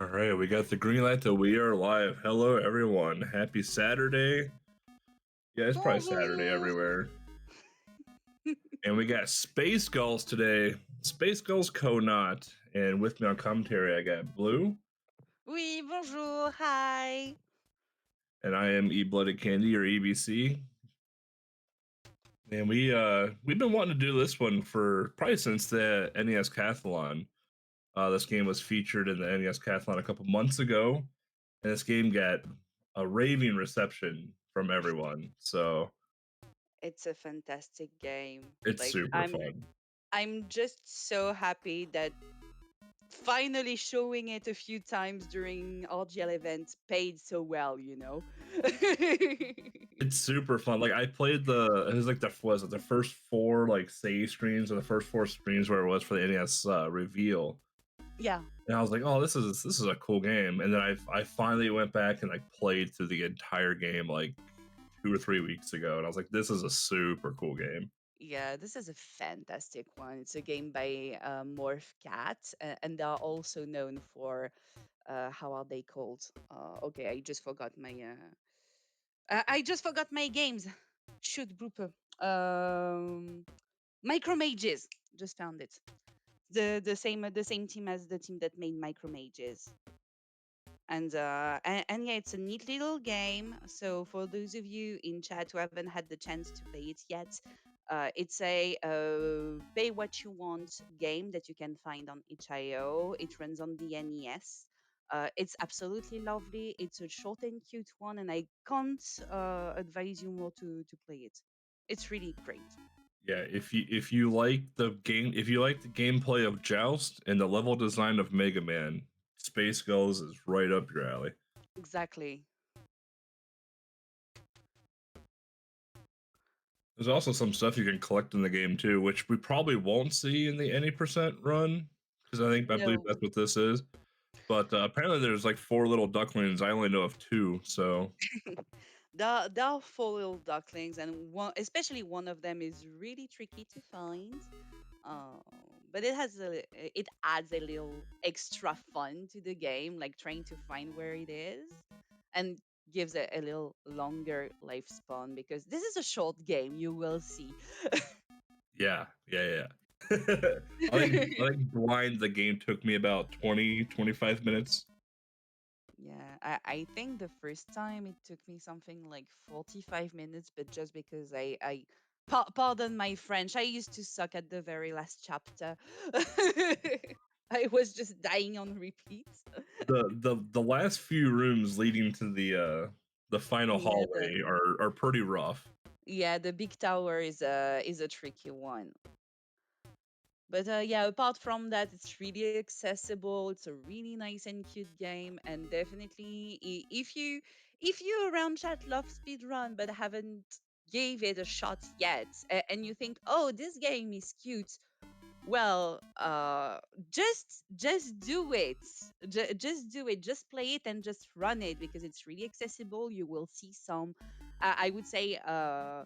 All right, we got the green light that we are live. Hello, everyone. Happy Saturday. Yeah, it's probably Saturday Bonjour. everywhere. And we got Spacegulls today. Spacegulls KONOT. And with me on commentary, I got Blue. Oui, bonjour. Hi. And I am E-Blooded Candy, or EBC. And we've been wanting to do this one for probably since the NES Cathlon. This game was featured in the NES Cathlon a couple months ago, and this game got a raving reception from everyone. So It's a fantastic game. it's Like super fun. I'm just so happy that finally showing it a few times during RGL events paid so well, you know. It's super fun. Like I played it was like the first four like save screens or the first four screens where it was for the NES reveal. Yeah. And I was like, oh, this is a cool game. And then I finally went back and like played through the entire game like 2 or 3 weeks ago, and I was like, this is a super cool game. Yeah, this is a fantastic one. It's a game by Morph Cat, and they are also known for how are they called? Okay, I just forgot my games. Shoot, Brooper. Um, Micromages. Just found it. The same team as the team that made Micromages. And yeah, it's a neat little game. So for those of you in chat who haven't had the chance to play it yet, it's a pay what you want game that you can find on itch.io. It runs on the NES. It's absolutely lovely. It's a short and cute one, and I can't advise you more to play it. It's really great. Yeah, if you like the gameplay of Joust and the level design of Mega Man, Space Gulls is right up your alley. Exactly. There's also some stuff you can collect in the game too, which we probably won't see in the any percent run, because I believe No. that's what this is. But apparently there's like 4 little ducklings. I only know of 2, so There are four little ducklings, and especially one of them is really tricky to find. Um, but it adds a little extra fun to the game, like trying to find where it is, and gives it a little longer lifespan because this is a short game. You will see. yeah. I think blind the game took me about 20-25 minutes. Yeah, I think the first time it took me something like 45 minutes, but just because pardon my French, I used to suck at the very last chapter. I was just dying on repeat. The last few rooms leading to the final Yeah, hallway are pretty rough. the big tower is a tricky one. But yeah, apart from that, it's really accessible. It's a really nice and cute game, and definitely if you around chat love speedrun but haven't gave it a shot yet, and you think, oh, this game is cute, well, just do it. Just do it. Just play it and just run it because it's really accessible. You will see some, I would say, uh,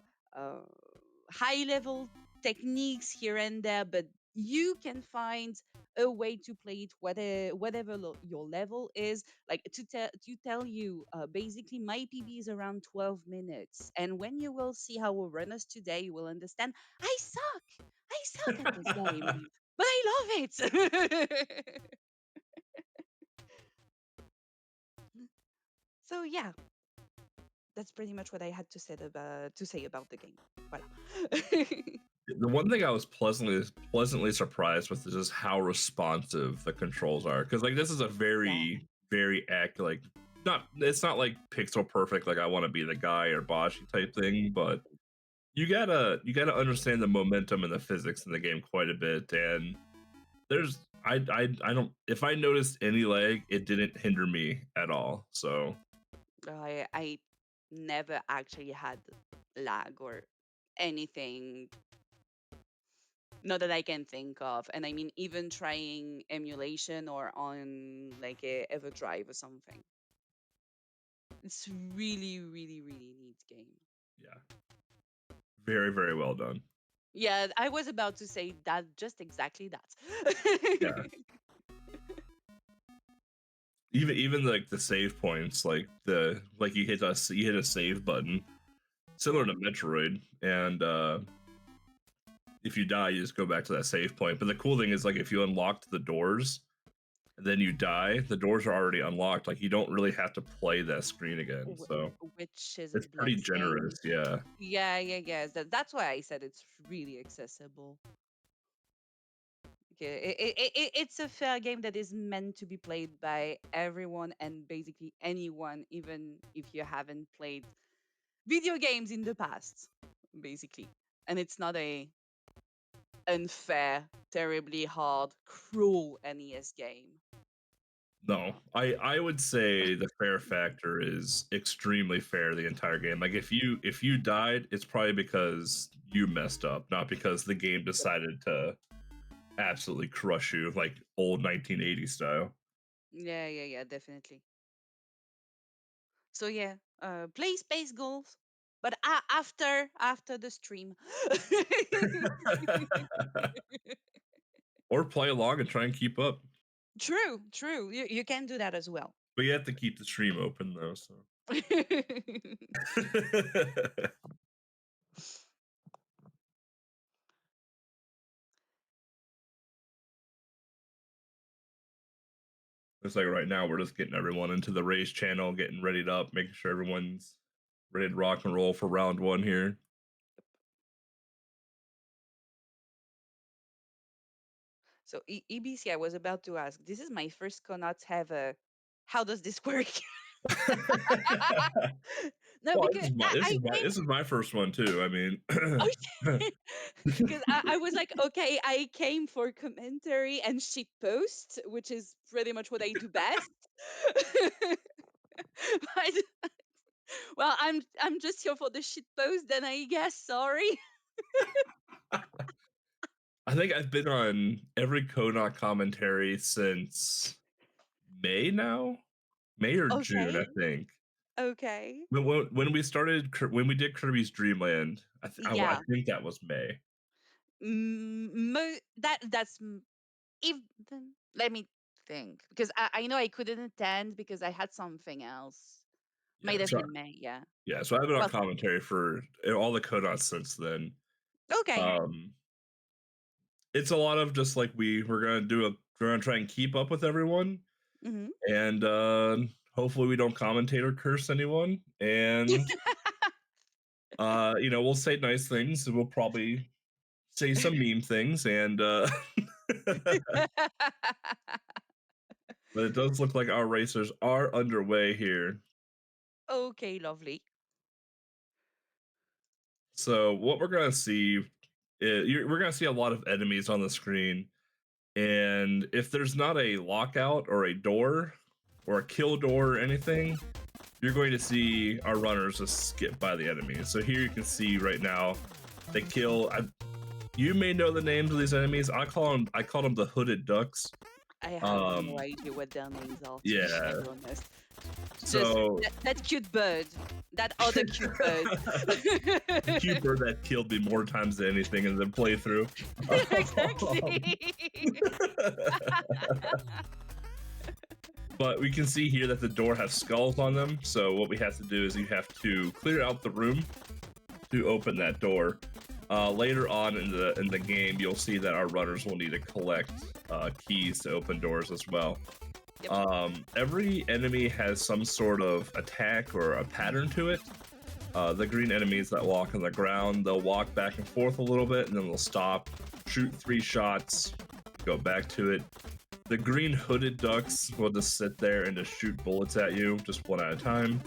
high level techniques here and there, but you can find a way to play it whatever your level is. Like to tell you, basically my PB is around 12 minutes, and when you will see how we run us today, you will understand I suck at this game, but I love it. So yeah, that's pretty much what I had to say about the game. Voila. The one thing I was pleasantly surprised with is just how responsive the controls are, because like this is a Yeah. very act like not it's not like pixel perfect like I want to be the guy or Boshi type thing, but you gotta understand the momentum and the physics in the game quite a bit. And there's I don't if I noticed any lag, it didn't hinder me at all. So I never actually had lag or anything, not that I can think of. And I mean, even trying emulation or on like a EverDrive or something. It's really, really, really neat game. yeah. very, very well done. Yeah, I was about to say that, just exactly that. Yeah. Even like the save points, like you hit a save button, similar Yeah. to Metroid, and if you die, you just go back to that save point. But the cool thing is, like, if you unlocked the doors and then you die, the doors are already unlocked. Like, you don't really have to play that screen again. So Which is a it's pretty generous, blessing. yeah. Yeah, yeah, yeah. That's why I said it's really accessible. Okay, it's a fair game that is meant to be played by everyone and basically anyone, even if you haven't played video games in the past, basically. And it's not a unfair, terribly hard, cruel NES game. No, I would say the fair factor is extremely fair the entire game. Like, if you died, it's probably because you messed up, not because the game decided to absolutely crush you like old 1980s style. Yeah, yeah, yeah, definitely. So yeah, play Spacegulls, but after the stream. Or play along and try and keep up. True, true. You can do that as well. But you have to keep the stream open though, so it's like right now we're just getting everyone into the race channel, getting readied up, making sure everyone's ready to rock and roll for round one here. So EBC, I was about to ask. This is my first Konot ever. How does this work? No, Well, because I came. this is my first one too. I mean, Oh, because I was like, okay, I came for commentary and shit post, which is pretty much what I do best. But, well, I'm just here for the shit post, then I guess. Sorry. I think I've been on every Konot commentary since May now, May or June, Okay. I think. Okay. When we started, when we did Kirby's Dream Land, I Yeah. think that was May. If let me think, because I know I couldn't attend because I had something else. Might Yeah, have so been May. Yeah. yeah, so I've been on Well, commentary for all the Konots since then. okay. Um, it's a lot of just like we're gonna try and keep up with everyone, Hmm. and hopefully we don't commentate or curse anyone, and we'll say nice things, and we'll probably say some meme things, and but it does look like our racers are underway here. Okay, lovely. So what we're gonna see we're gonna see a lot of enemies on the screen, and if there's not a lockout or a door or a kill door or anything, you're going to see our runners just skip by the enemies. So here you can see right now they kill. You may know the names of these enemies. I call them the hooded ducks. I have no Um, idea what their names are, to be yeah. very honest. Just So that cute bird, that other cute bird. the cute bird that killed me more times than anything in the playthrough. Exactly. But we can see here that the door has skulls on them. So what we have to do is you have to clear out the room to open that door. Later on in the game, you'll see that our runners will need to collect keys to open doors as well. Yep. Every enemy has some sort of attack or a pattern to it. The green enemies that walk on the ground, they'll walk back and forth a little bit, and then they'll stop, shoot 3 shots, go back to it. The green hooded ducks will just sit there and just shoot bullets at you, just one at a time,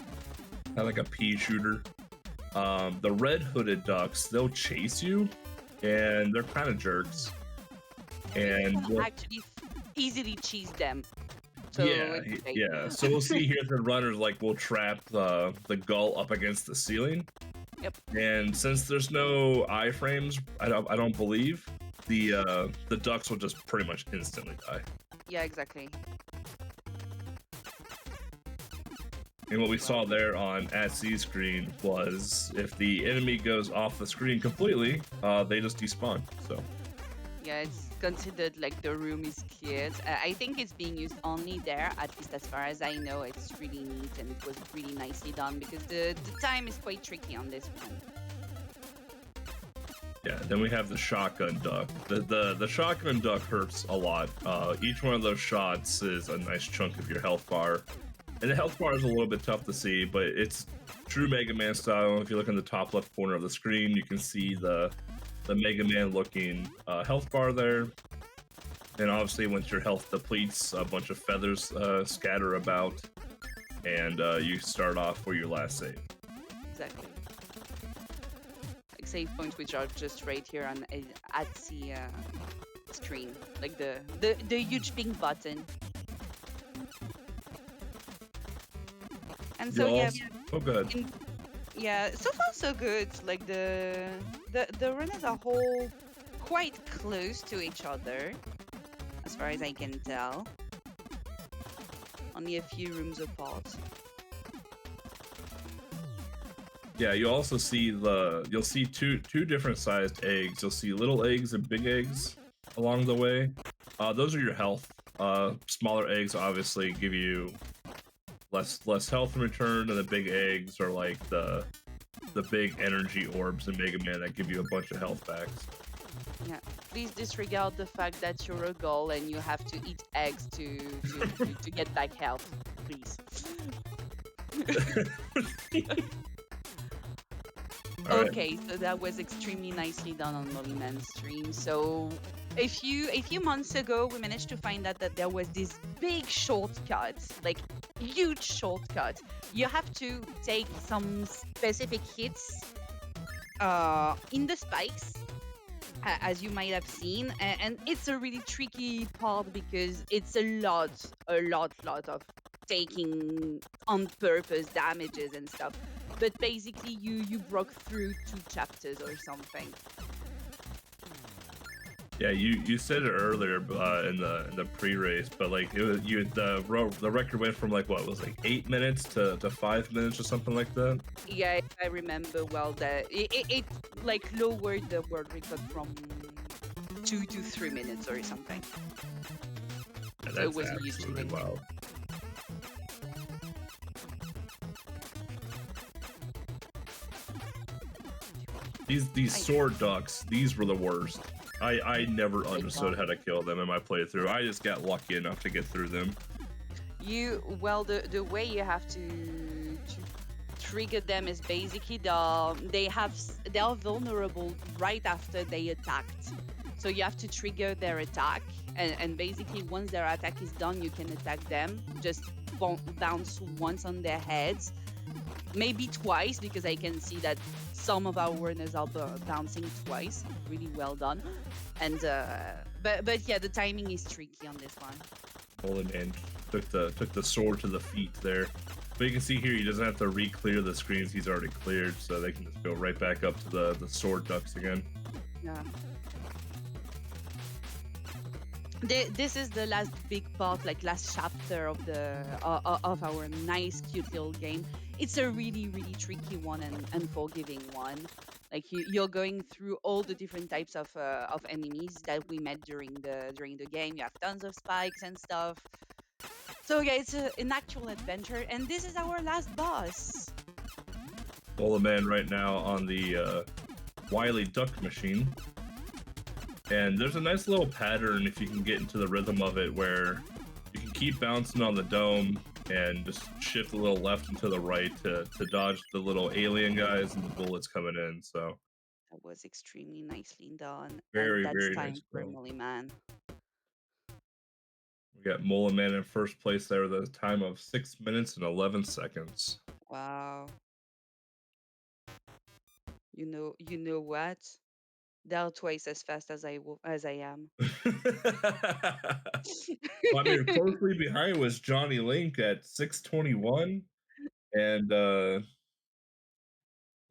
kind of like a pea shooter. The red hooded ducks, they'll chase you, and they're kind of jerks. You And can actually easily cheese them. So yeah, it's great. yeah. So we'll see here the runners will trap the gull up against the ceiling. Yep. And since there's no iframes, I don't believe the ducks will just pretty much instantly die. Yeah, exactly. And what we Well, saw there on at C screen was if the enemy goes off the screen completely, they just despawn. So yeah, it's considered like the room is cleared. I think it's being used only there, at least as far as I know. It's really neat and it was really nicely done because the time is quite tricky on this one. yeah, then we have the shotgun duck. The shotgun duck hurts a lot. Each one of those shots is a nice chunk of your health bar. And the health bar is a little bit tough to see, but it's true Mega Man style. If you look in the top left corner of the screen, you can see the Mega Man looking health bar there. And obviously, once your health depletes, a bunch of feathers scatter about, and you start off where your last save. Exactly. Like save points, which are just right here on at the screen, like the huge pink button. And so You yeah, also, oh good. yeah, so far so good. Like the run as a whole quite close to each other, as far as I can tell. Only a few rooms apart. Yeah, you also see you'll see two different sized eggs. You'll see little eggs and big eggs along the way. Those are your health. Smaller eggs obviously give you less health in return, and the big eggs are like the big energy orbs in Mega Man that give you a bunch of health backs. Yeah, please disregard the fact that you're a gull and you have to eat eggs to get back health, please. Okay, so that was extremely nicely done on Molly Man's stream. So a few months ago, we managed to find out that there was this big shortcut, like huge shortcut. You have to take some specific hits in the spikes, as you might have seen, and it's a really tricky part because it's a lot of taking on purpose damages and stuff. But basically, you broke through 2 chapters or something. Yeah, you said it earlier in the pre-race, but like it was, the record went from like what was like 8 minutes to 5 minutes or something like that. Yeah, if I remember well, that it like lowered the world record from 2 to 3 minutes or something. Yeah, So that's it was a huge absolutely thing. wild. These sword ducks, these were the worst. I never understood how to kill them in my playthrough. I just got lucky enough to get through them. The way you have to trigger them is basically they are vulnerable right after they attacked. So you have to trigger their attack, and basically once their attack is done, you can attack them. Just bounce once on their heads, maybe twice, because I can see that some of our runners are bouncing twice. Really well done. And but yeah, the timing is tricky on this one. Holy man, took the sword to the feet there. But you can see here he doesn't have to re-clear the screens he's already cleared, so they can just go right back up to the sword ducks again. Yeah. This is the last big part, like last chapter of of our nice, cute little game. It's a really tricky one and unforgiving one. Like you're going through all the different types of enemies that we met during the game. You have tons of spikes and stuff. So yeah, it's an actual adventure, and this is our last boss. Bola Man right now on the Wily Duck machine. And there's a nice little pattern if you can get into the rhythm of it where you can keep bouncing on the dome and just shift a little left and to the right to dodge the little alien guys and the bullets coming in. So That was extremely nicely done, and very, that's very time nice for girl. Molly Man. We got Mola Man in first place there with a time of 6 minutes and 11 seconds. Wow. You know what? They're twice as fast as as I am. Well, I mean, closely behind was Johnny Link at 6:21, and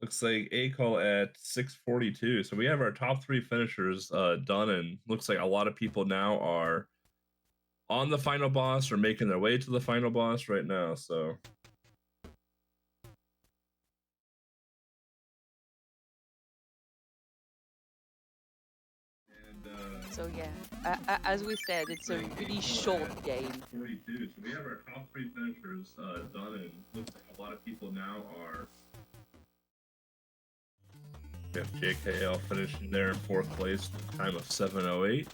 looks like A-Call at 6:42. So we have our top 3 finishers done, and looks like a lot of people now are on the final boss or making their way to the final boss right now. So So yeah, as we said, it's a Playing really game short at game. 42. So we have our top three finishers done, and looks like a lot of people now are. We have JKL finishing there in fourth place with a time of 7:08.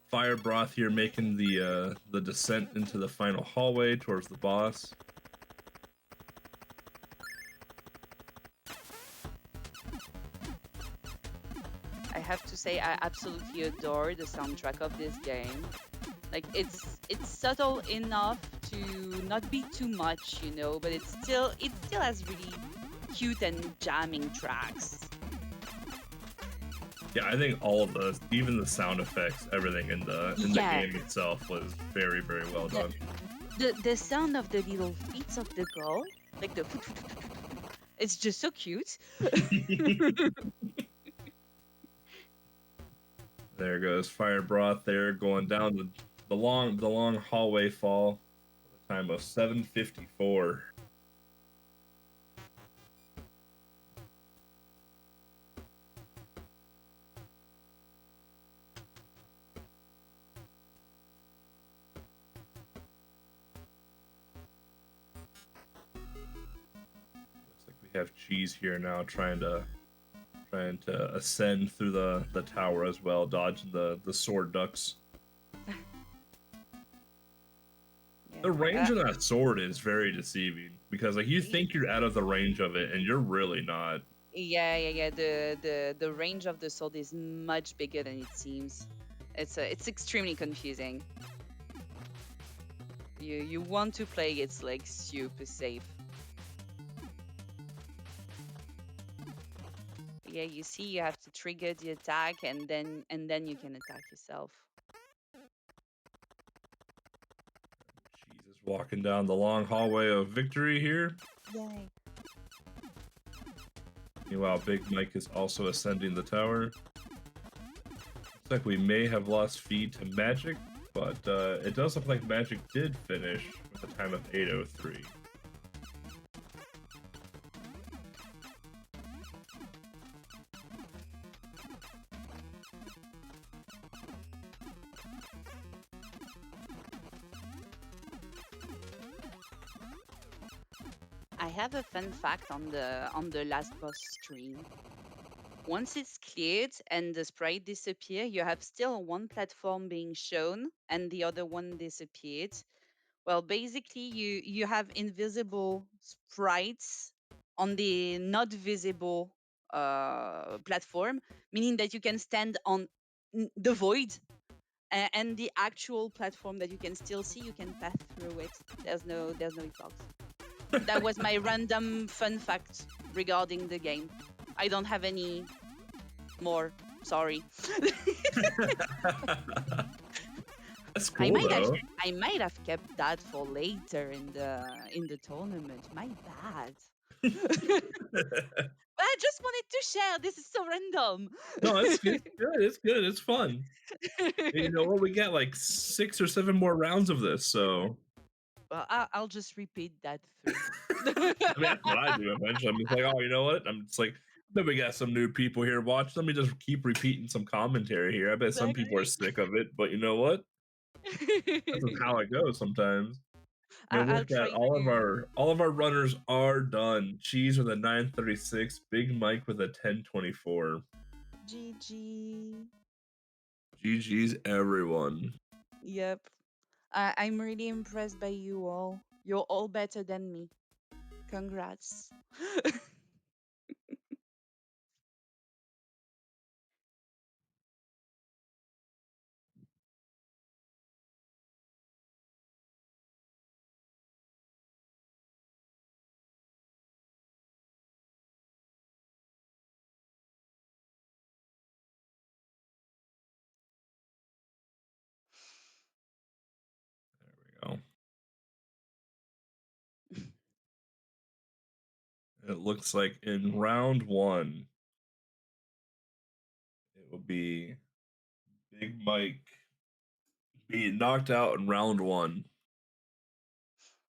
Fire Broth here making the descent into the final hallway towards the boss. I have to say, I absolutely adore the soundtrack of this game. Like it's subtle enough to not be too much, you know, but it still has really cute and jamming tracks. Yeah, I think all of the, even the sound effects, everything in the Yeah, game itself was very very well the done. the sound of the little feet of the girl, like the it's just so cute. There goes Fire Broth there going down the long hallway fall. A time of 7:54. Looks like we have Cheese here now trying to ascend through the tower as well, dodging the sword ducks. Yeah. The range of that sword is very deceiving because like you Y- think you're out of the range of it and you're really not. yeah. The range of the sword is much bigger than it seems. It's extremely confusing. You want to play it's like super safe. Yeah, you see, you have to trigger the attack, and then you can attack yourself. Jesus, walking down the long hallway of victory here. Yay. Meanwhile, Big Mike is also ascending the tower. Looks like we may have lost feed to Magic, but it does look like Magic did finish with a time of 8:03. I have a fun fact on the last boss stream. Once it's cleared and the sprite disappear, you have still one platform being shown and the other one disappeared. Well, basically, you have invisible sprites on the not visible platform, meaning that you can stand on the void, and the actual platform that you can still see, you can pass through it. There's no hitbox. That was my random fun fact regarding the game. I don't have any more. Sorry. That's I cool might have though. I might have kept that for later in the tournament. My bad. But I just wanted to share. This is so random. No, it's good. It's good. It's fun. And you know what? We got like 6 or 7 more rounds of this, so Well, I'll just repeat that through. I mean that's what I do eventually. I'm just like, oh, you know what? I'm just like, then we got some new people here watch. Let me just keep repeating some commentary here. I bet some people are Exactly. sick of it, but you know what? That's just how it goes sometimes. And I'll with that, try all of to. our all of our runners are done. Cheese with a 9:36, Big Mike with a 10:24. GG. GG's everyone. Yep. I'm really impressed by you all. You're all better than me. Congrats. There we go. It looks like in round one, it will be Big Mike being knocked out in round one.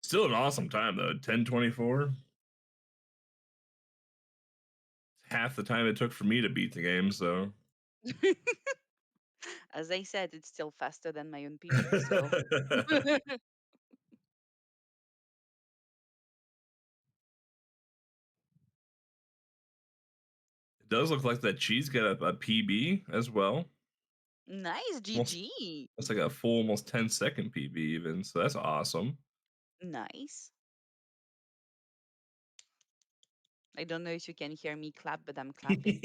Still an awesome time though. 10:24. Half the time it took for me to beat the game, so As I said, it's still faster than my own PC. So It does look like that cheese got a PB as well. nice, Almost, GG. that's like a full almost 10-second PB even. So that's awesome. Nice. I don't know if you can hear me clap, but I'm clapping.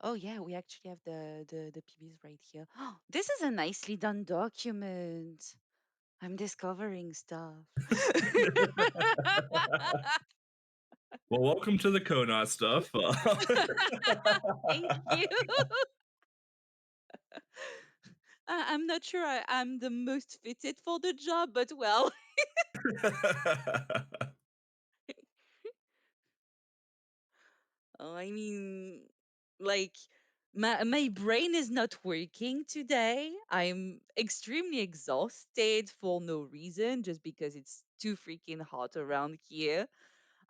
Oh yeah, we actually have the PBs right here. This is a nicely done document. I'm discovering stuff. Well, welcome to the Konot stuff. Thank you. I'm not sure I'm the most fitted for the job, but well, I mean, like my brain is not working today. I'm extremely exhausted for no reason, just because it's too freaking hot around here.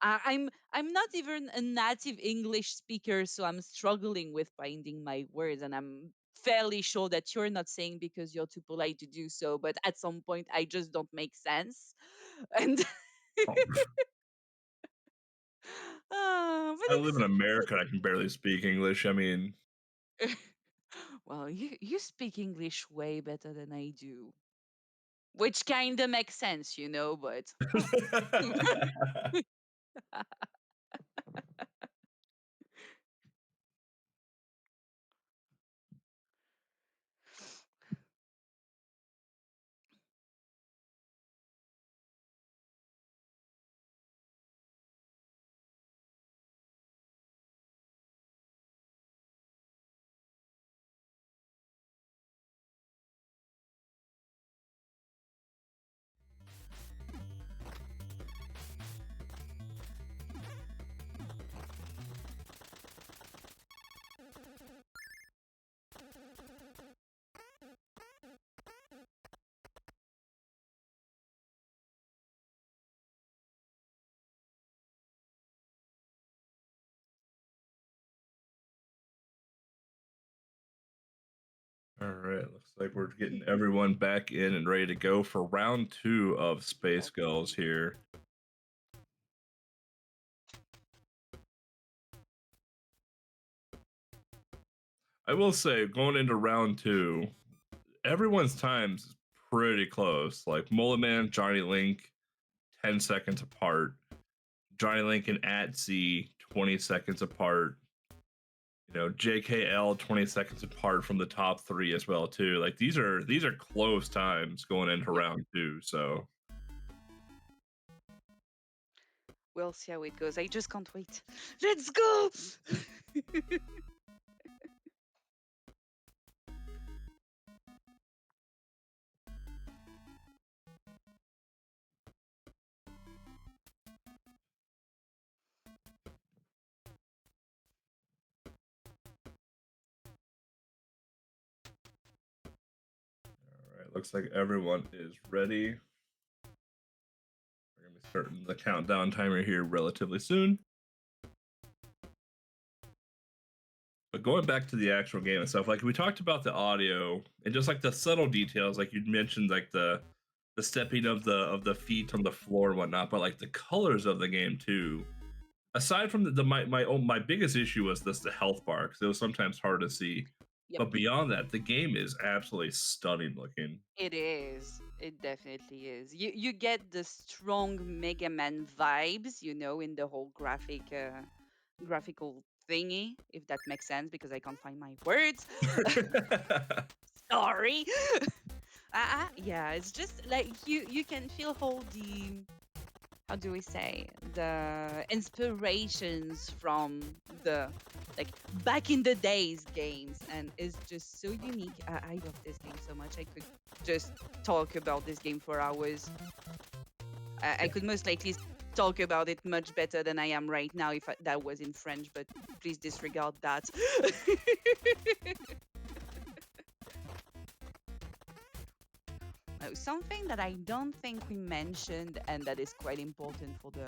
I'm not even a native English speaker, so I'm struggling with finding my words, and I'm fairly sure that you're not saying because you're too polite to do so. But at some point, I just don't make sense, and Oh, but I live in America. I can barely speak English. I mean, well, you speak English way better than I do, which kind of makes sense, you know. But all right. Looks like we're getting everyone back in and ready to go for round 2 of Spacegulls here. I will say, going into round 2, everyone's times is pretty close. Like Mullet Man, Johnny Link, 10 seconds apart. Johnny Link and @Z, 20 seconds apart. You know, JKL 20 seconds apart from the top 3 as well too. Like these are close times going into yep, round 2. So we'll see how it goes. I just can't wait. Let's go. all right, looks like everyone is ready. We're gonna be starting the countdown timer here relatively soon. But going back to the actual game and stuff, like we talked about the audio and just like the subtle details, like you mentioned, like the stepping of the feet on the floor and whatnot, but like the colors of the game too. Aside from my biggest issue was this the health bar because it was sometimes hard to see. Yep, But beyond that, the game is absolutely stunning looking. it is. It definitely is. You get the strong Mega Man vibes, you know, in the whole graphical thingy, if that makes sense, because I can't find my words. Sorry. Yeah, it's just like you can feel all the, how do we say, the inspirations from the, like, back in the days games, and it's just so unique. I love this game so much. I could just talk about this game for hours. I could most likely talk about it much better than I am right now if that was in French, but please disregard that. something that I don't think we mentioned and that is quite important for the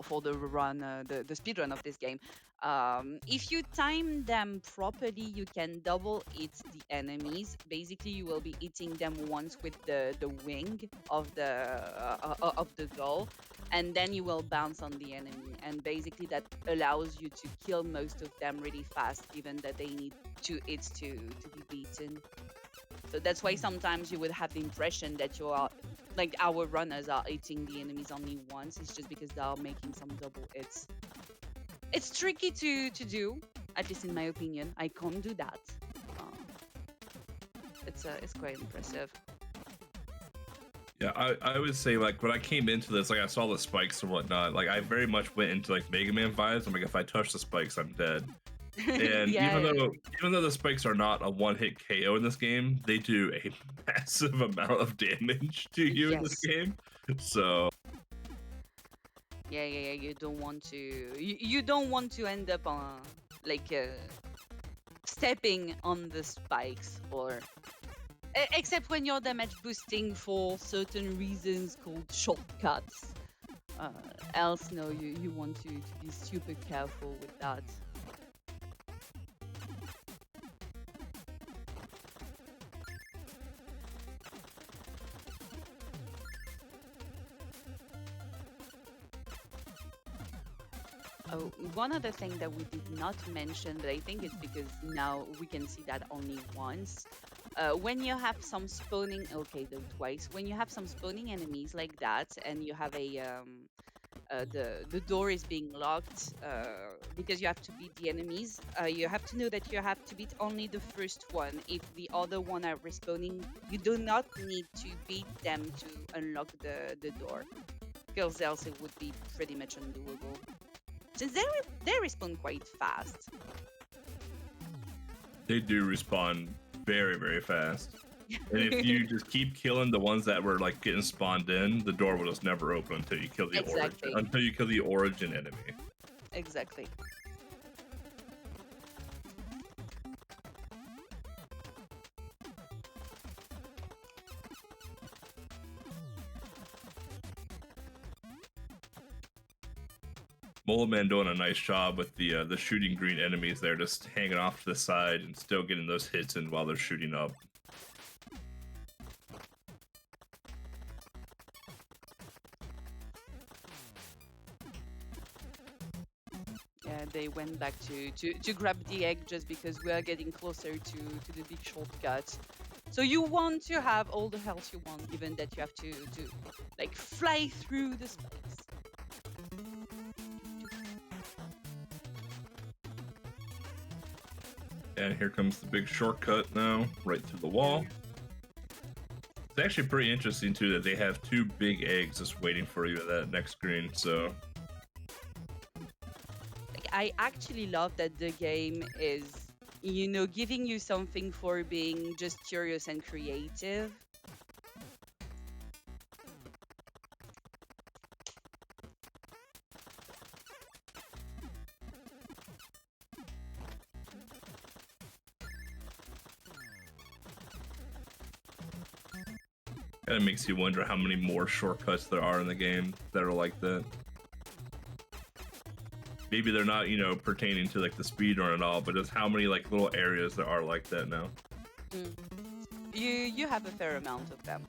for the run, the speed run of this game. If you time them properly, you can double hit the enemies. Basically, you will be hitting them once with the wing of the gull, and then you will bounce on the enemy. And basically, that allows you to kill most of them really fast, given that they need 2 hits to be beaten. So that's why sometimes you would have the impression that you are like our runners are hitting the enemies only once. It's just because they are making some double hits. It's tricky to do, at least in my opinion. I can't do that. Uh, it's quite impressive. Yeah, I would say like when I came into this, like I saw the spikes and whatnot, like I very much went into like Mega Man vibes. I'm like, if I touch the spikes, I'm dead. And Yeah, even though the spikes are not a one-hit KO in this game, they do a massive amount of damage to you in this yes. game. So Yeah. You don't want to. You don't want to end up on like stepping on the spikes or except when you're damage boosting for certain reasons called shortcuts. Else, no, you want to be super careful with that. Oh, one other thing that we did not mention, but I think it's because now we can see that only once. When you have some spawning, okay, though twice. When you have some spawning enemies like that, and you have the door is being locked because you have to beat the enemies. You have to know that you have to beat only the first one. If the other one are respawning, you do not need to beat them to unlock the door, because else it would be pretty much undoable. Since they respawn quite fast. they do respawn very, very fast. And if you just keep killing the ones that were like getting spawned in, the door will just never open until you kill the Exactly. origin enemy. Exactly. Mole Man doing a nice job with the shooting green enemies there, just hanging off to the side and still getting those hits in while they're shooting up. Yeah, they went back to grab the egg just because we are getting closer to the big shortcut. So you want to have all the health you want, given that you have to like fly through the spikes. And here comes the big shortcut now, right through the wall. It's actually pretty interesting too that they have 2 big eggs just waiting for you at that next screen. So Like, I actually love that the game is, you know, giving you something for being just curious and creative. kind of makes you wonder how many more shortcuts there are in the game that are like that. Maybe they're not, you know, pertaining to like the speedrun at all, but just how many like little areas there are like that now. You have a fair amount of them.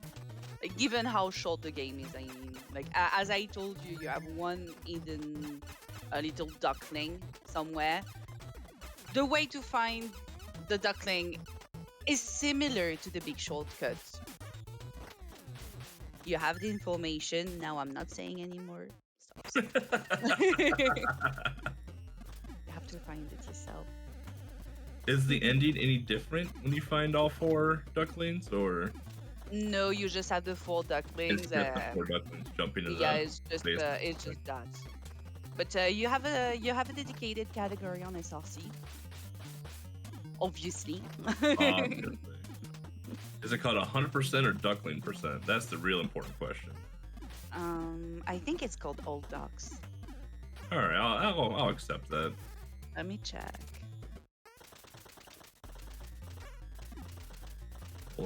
Like, given how short the game is, I mean, like as I told you, you have one hidden a little duckling somewhere. The way to find the duckling is similar to the big shortcut. You have the information. Now I'm not saying anymore. Stop. You have to find it yourself. Is the ending any different when you find all 4 ducklings, or No, you just have the 4 ducklings. it's just the 4 ducklings jumping in Yeah, the it's just space? that. But you have a dedicated category on SRC, obviously. Obviously. Is it called 100% or duckling percent? That's the real important question. I think it's called Old Ducks. All right, I'll accept that. Let me check.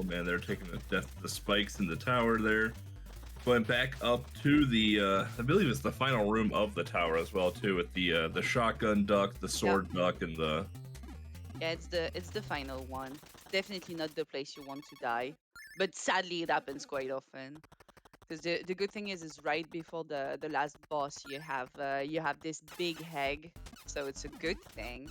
Man, they're taking the spikes in the tower there. Going back up to the, I believe it's the final room of the tower as well too, with the shotgun duck, the Yeah, sword duck, and the. yeah, it's the final one. Definitely not the place you want to die, but sadly it happens quite often. Because the good thing is right before the last boss you have this big egg, so it's a good thing.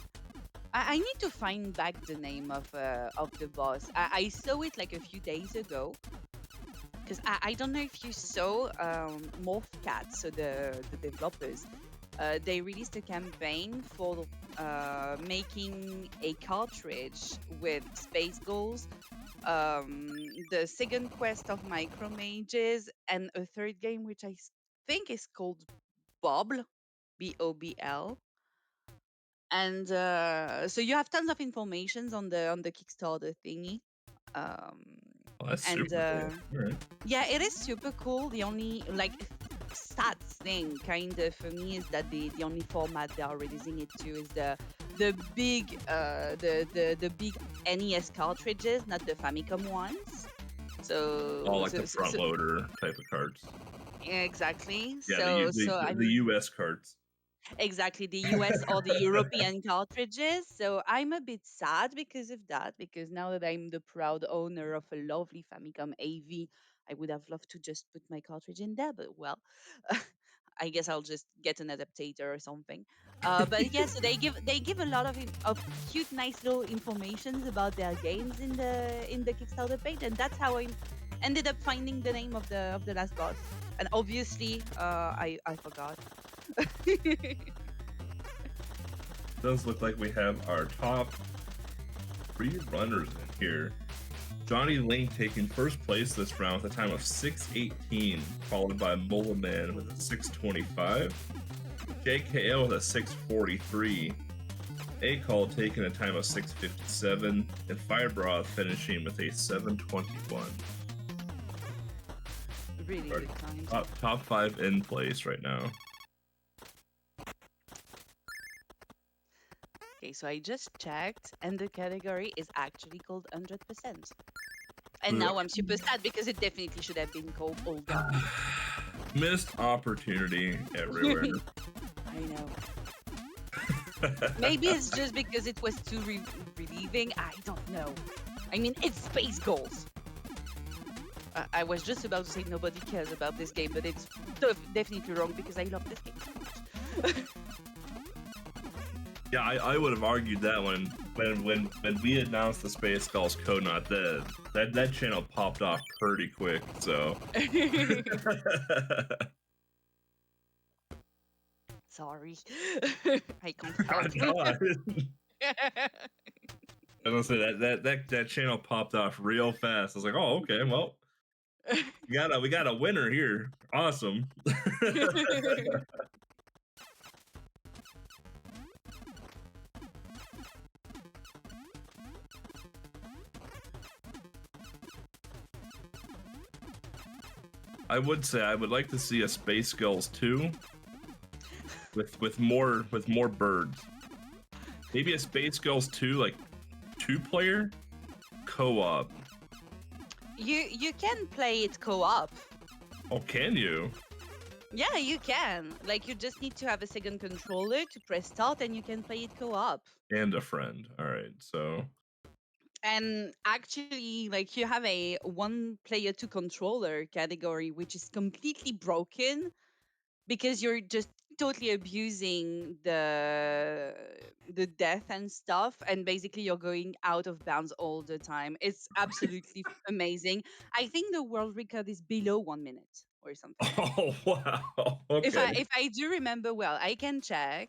I need to find back the name of the boss. I saw it like a few days ago because I don't know if you saw Morph Cat, so the developers, they released a campaign for making a cartridge with Space Goals, the second quest of Micro Mages, and a third game which think is called Bobl, Bobl. And so you have tons of informations on the Kickstarter thingy. Um, Oh, that's and super cool. All right. Yeah, it is super cool. The only like sad thing kind of for me is that the only format they are releasing it to is the big the big NES cartridges, not the Famicom ones. All So like the front loader type of cards. yeah, exactly. Yeah, So the I'm US cards. exactly the US or the European cartridges. So I'm a bit sad because of that, because now that I'm the proud owner of a lovely Famicom AV, I would have loved to just put my cartridge in there, but well, I guess I'll just get an adaptator or something. But yeah, so they give a lot of cute, nice little informations about their games in the Kickstarter page, and that's how I ended up finding the name of the last boss. And obviously, I forgot. Does look like we have our top 3 runners in here. Johnny Link taking first place this round with a time of 6:18, followed by Mola Man with a 6:25, JKL with a 6:43, A-Call taking a time of 6:57, and Firebroth finishing with a 7:21. Really Our good times. top 5 in place right now. Okay, so I just checked, and the category is actually called 100%. And now I'm super sad because it definitely should have been called all done. Missed opportunity everywhere. I know. Maybe it's just because it was too relieving. I don't know. I mean, it's Space Goals. I was just about to say nobody cares about this game, but it's definitely wrong because I love this game so much. Yeah, I would have argued that when we announced the Spacegulls KONOT, that channel popped off pretty quick. So Sorry, I can't help. no, I was gonna say that channel popped off real fast. I was like, oh, okay, well, we got a winner here. Awesome. I would say I would like to see a Spacegulls 2 with more birds. Maybe a Spacegulls 2 like 2-player co-op. You can play it co-op. Oh, can you? Yeah, you can. Like, you just need to have a second controller to press start, and you can play it co-op. And a friend. All right, so And actually, like, you have a one player to controller category, which is completely broken because you're just totally abusing the death and stuff, and basically you're going out of bounds all the time. It's absolutely amazing. I think the world record is below 1 minute or something. oh wow. Okay. If I do remember well, I can check.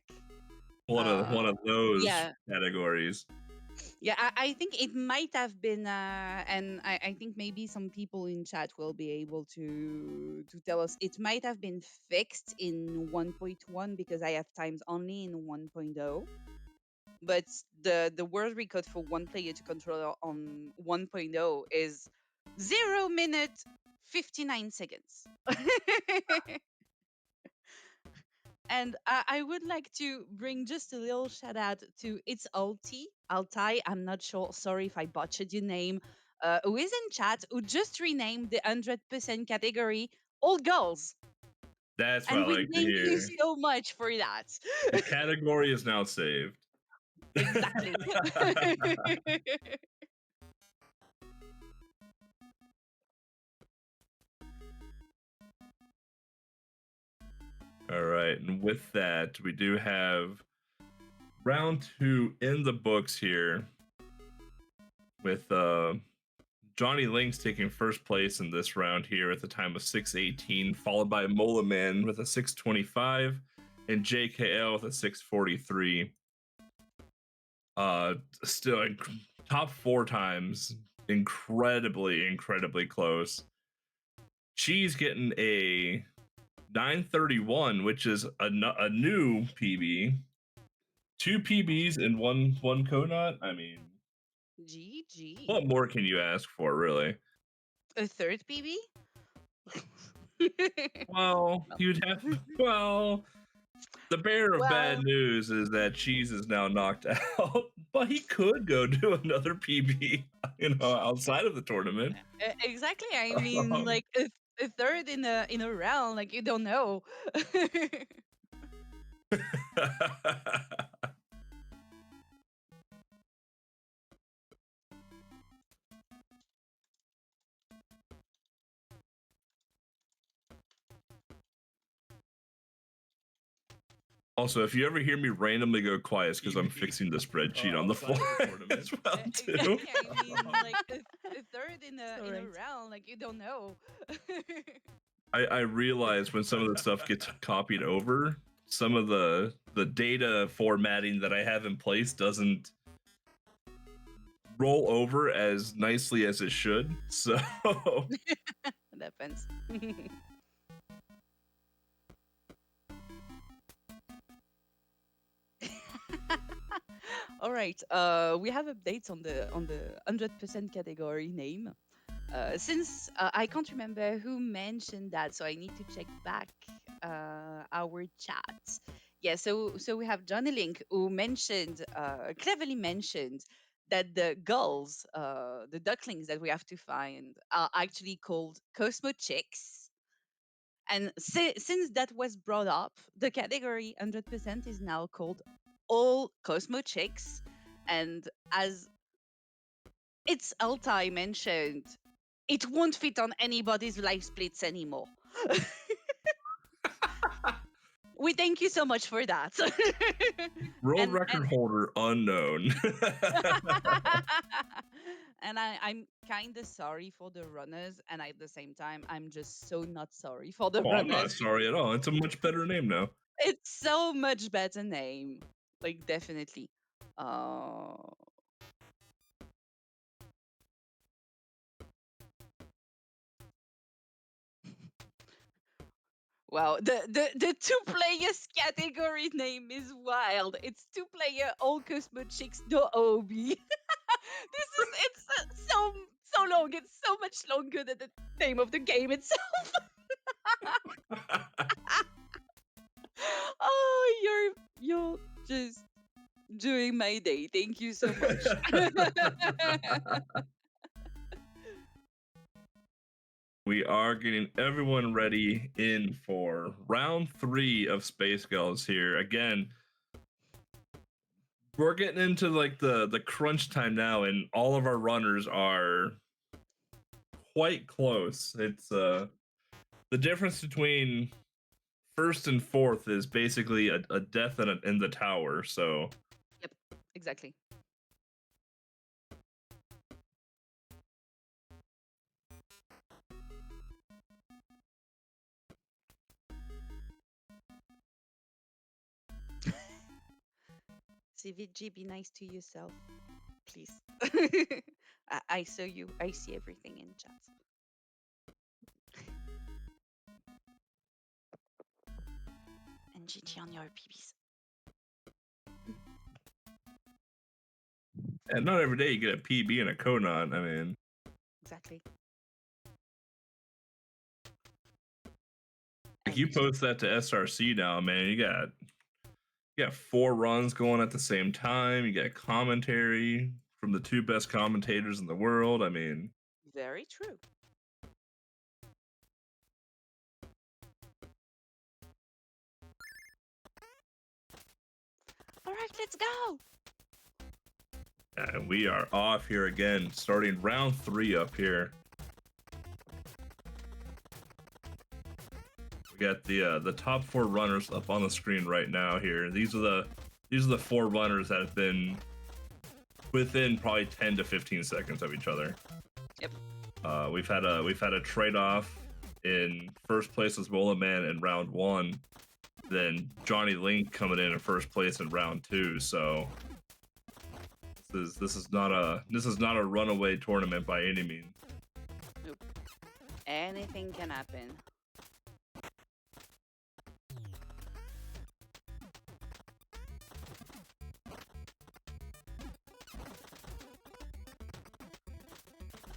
One Uh, of those yeah, categories. yeah. I think it might have been, and I think maybe some people in chat will be able to tell us. It might have been fixed in 1.1 because I have times only in 1.0. But the world record for one player to controller on 1.0 is 0 minute 59 seconds. And I would like to bring just a little shout out to It's Alti. Altai, I'm not sure. Sorry if I butchered your name. who is in chat, who just renamed the 100% category All Girls. That's what I And we like to thank you hear. so much for that. The category is now saved. Exactly. All right, and with that, we do have round 2 in the books here, with Johnny Links taking first place in this round here at the time of 6:18, followed by Mola Man with a 6:25, and JKL with a 6:43. Still top 4 times, incredibly close. She's getting a 9:31, which is a new PB. 2 PBs and one Konot. I mean, GG. what more can you ask for, really? A third PB? Well, you'd have. Well, the bearer of bad Well, news is that Cheese is now knocked out, but he could go do another PB, outside of the tournament. exactly. I mean, Um, like a third in a round, like you don't know. Also, if you ever hear me randomly go quiet, it's because I'm fixing the spreadsheet on the floor as well too. Exactly. I mean, like a third in a round, like you don't know. I realize when some of the stuff gets copied over, some of the data formatting that I have in place doesn't roll over as nicely as it should. So It depends. All right. We have updates on the 100% category name. Since I can't remember who mentioned that, so I need to check back our chat. Yeah, so we have Johnny Link who mentioned, cleverly mentioned, that the gulls, the ducklings that we have to find, are actually called Cosmo Chicks. And since that was brought up, the category 100% is now called All Cosmo Chicks. And as it's Altai mentioned, it won't fit on anybody's life splits anymore. We thank you so much for that. world and record and holder unknown. and I'm kind of sorry for the runners, and at the same time, I'm just so not sorry for the Oh, I'm not runners. sorry at all. It's a much better name now. It's so much better name, like definitely. Uh, Wow, the two players category name is wild. It's two player all Cosmo Chicks no Obi. It's so long. It's so much longer than the name of the game itself. Oh, you're just doing my day. Thank you so much. We are getting everyone ready in for round 3 of Spacegulls here. Again, we're getting into like the crunch time now, and all of our runners are quite close. It's the difference between first and fourth is basically a death in the tower. So Yep, exactly. CVG, be nice to yourself, please. I saw you. I see everything in chat. And GG on your PBs. and not every day you get a PB and a Konot. I mean, Exactly. like you post that to SRC now, man. You got 4 runs going at the same time. You got commentary. from the two best commentators in the world. I mean, Very true. All right, let's go. and we are off here again, starting round 3 up here. We got the top 4 runners up on the screen right now here. These are the 4 runners that have been within probably 10 to 15 seconds of each other. Yep. We've had a trade-off in first place as Rolla Man in round 1, then Johnny Link coming in first place in round 2. So this is not a runaway tournament by any means. Nope. Anything can happen.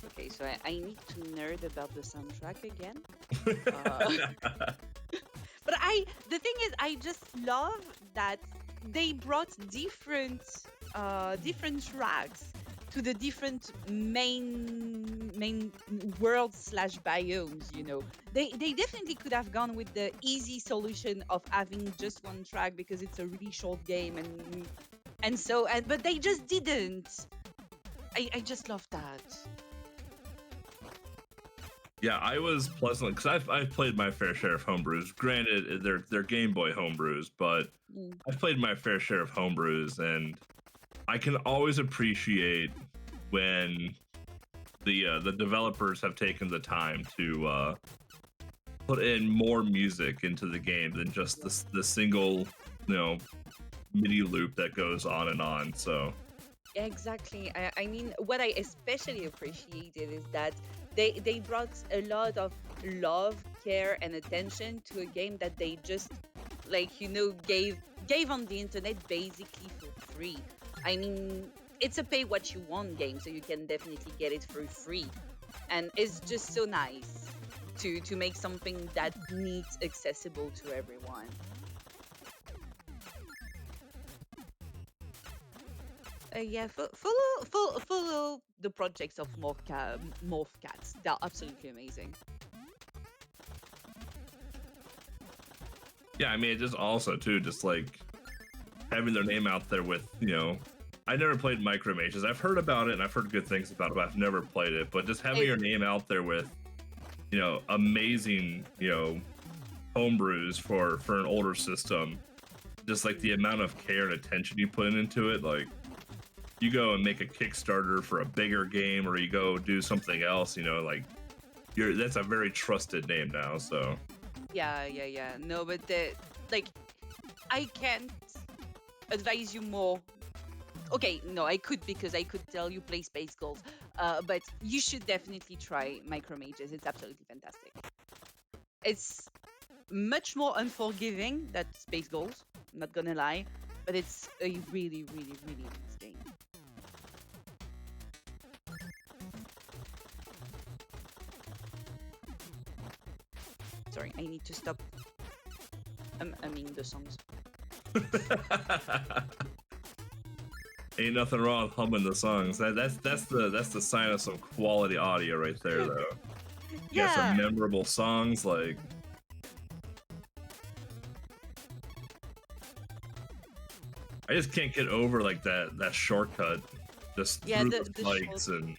Okay, so I need to nerd about the soundtrack again. But the thing is, I just love that they brought different tracks to the different main world / biomes. You know, they definitely could have gone with the easy solution of having just one track because it's a really short game, but they just didn't. I just love that. Yeah, I was pleasantly, because I've played my fair share of homebrews. Granted, they're Game Boy homebrews, but I've played my fair share of homebrews, and I can always appreciate when the developers have taken the time to put in more music into the game than just the single, MIDI loop that goes on and on. So Exactly. I mean, what I especially appreciated is that they brought a lot of love, care, and attention to a game that they just gave on the internet basically for free. I mean, it's a pay what you want game, so you can definitely get it for free, and it's just so nice to make something that neat accessible to everyone. Yeah, follow the projects of Morph Cats. They're absolutely amazing. yeah, I mean, it just also too, just like having their name out there with, I never played Micro Mages. I've heard about it and I've heard good things about it, but I've never played it. But just having your name out there with, amazing, homebrews for an older system, just like the amount of care and attention you put into it, like you go and make a Kickstarter for a bigger game, or you go do something else, that's a very trusted name now. So Yeah. No, but I can't advise you more. Okay, no, I could, because I could tell you play Spacegulls, but you should definitely try Micro Mages. It's absolutely fantastic. It's much more unforgiving than Spacegulls, I'm not gonna lie, but it's a really, really, really nice game. Sorry, I need to stop. I mean the songs. ain't nothing wrong with humming the songs. That's the sign of some quality audio right there, though. You got some memorable songs, like I just can't get over like that shortcut just through the lights and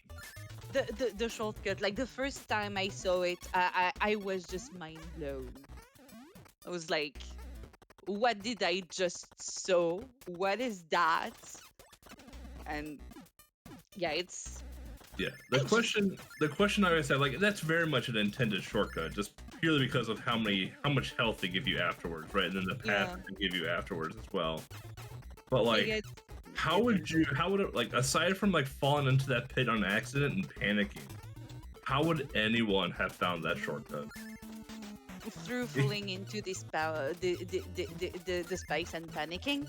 the shortcut. Like the first time I saw it, I was just mind blown. I was like, what did I just saw? What is that? And yeah, it's the question I always have, like, that's very much an intended shortcut, just purely because of how much health they give you afterwards, right? And then the path they give you afterwards as well. But like, how would it, like, aside from like falling into that pit on accident and panicking, how would anyone have found that shortcut? Through falling into this power, the space and panicking.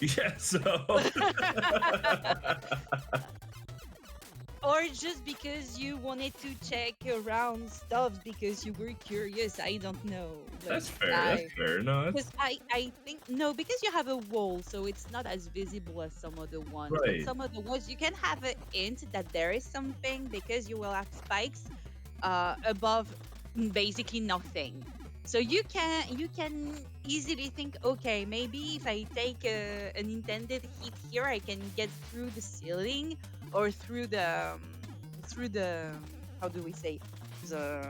Yeah, so or just because you wanted to check around stuff because you were curious. I don't know. Like That's fair. That's I fair. No, because that's I think no, because you have a wall, so it's not as visible as some other ones. But right. some other ones you can have a hint that there is something because you will have spikes above basically nothing. So you can easily think, okay, maybe if I take an intended hit here, I can get through the ceiling or through the how do we say the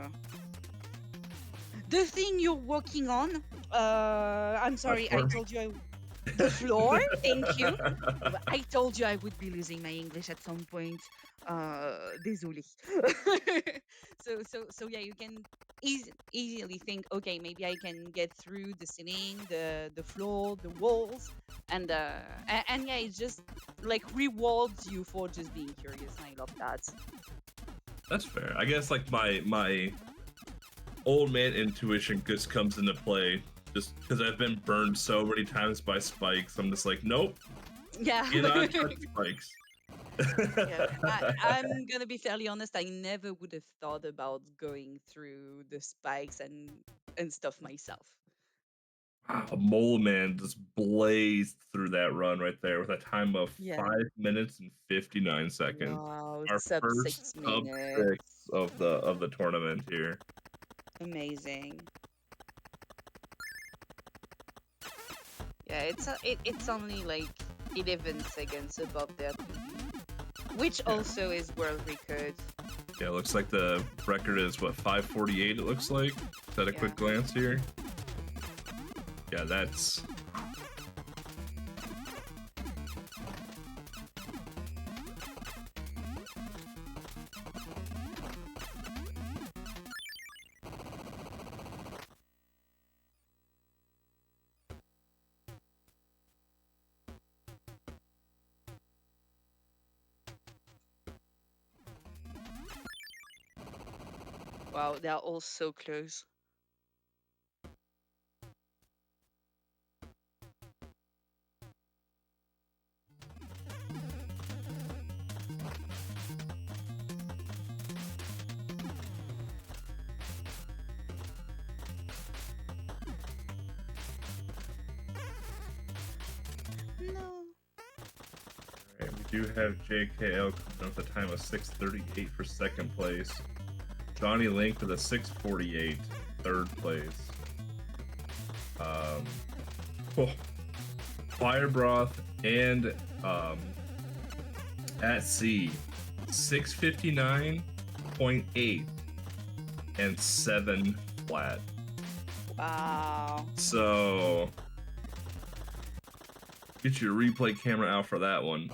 the thing you're working on. I'm sorry, I Platform. told you the floor. Thank you. I told you I would be losing my English at some point. Désolé. So yeah, you can easily think, okay, maybe I can get through the ceiling, the floor, the walls, and yeah, it just like rewards you for just being curious. And I love that. That's fair. I guess like my old man intuition just comes into play just because I've been burned so many times by spikes. I'm just like, nope, Yeah. cannot touch spikes. Yeah, I'm gonna be fairly honest. I never would have thought about going through the spikes and stuff myself. Wow, Mole Man just blazed through that run right there with a time of Yeah. 5 minutes and 59 seconds. Wow, Our sub first six sub minutes. six of the tournament here. Amazing. Yeah, it's only like 11 seconds above that, which Yeah. also is world record. Yeah, looks like the record is what 5:48. It looks like. Is that a Yeah. quick glance here? Yeah, that's Wow, they are all so close. No. right. We do have JKL coming up with a time of 6:38 for second place. Johnny Link with a 6:48 third place. Um, oh, Fire Broth and at sea 6:59.8 and 7 flat. Wow. So get your replay camera out for that one.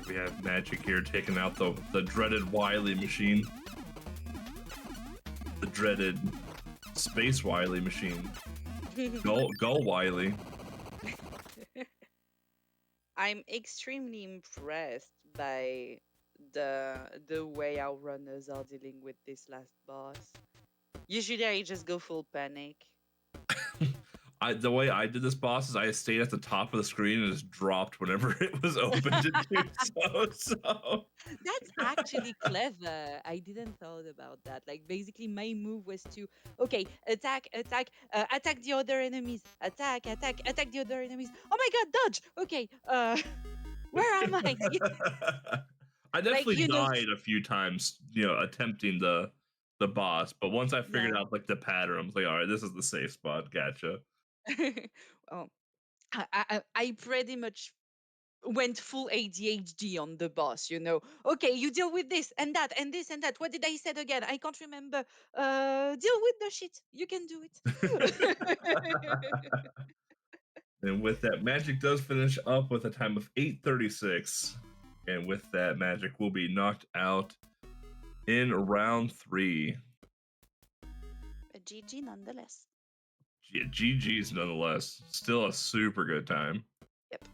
We have Magic here taking out the dreaded Wily machine. The dreaded Space Wily machine. Gull Wily. I'm extremely impressed by the way our runners are dealing with this last boss. Usually I just go full panic. The way I did this boss is I stayed at the top of the screen and just dropped whenever it was open to do so. So That's actually clever. I didn't thought about that. Like basically my move was to okay, attack the other enemies. Attack the other enemies. Oh my god, dodge. Okay. Where am I? I Like definitely died a few times, attempting the boss. But once I figured yeah. out like the pattern, I was like, all right, this is the safe spot. Gotcha. Oh, I pretty much went full ADHD on the boss, you know. Okay, you deal with this and that and this and that. What did I said again? I can't remember. Deal with the shit. You can do it. And with that, Magic does finish up with a time of 8:36. And with that, Magic will be knocked out in round 3. A GG nonetheless. Yeah, GG's nonetheless. Still a super good time. Yep.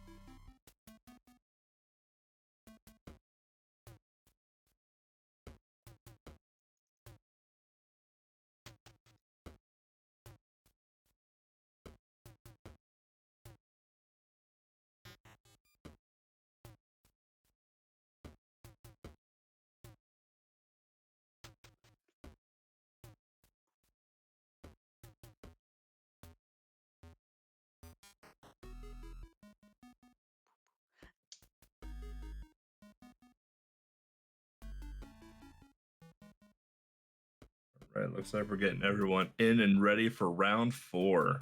All right, looks like we're getting everyone in and ready for round 4.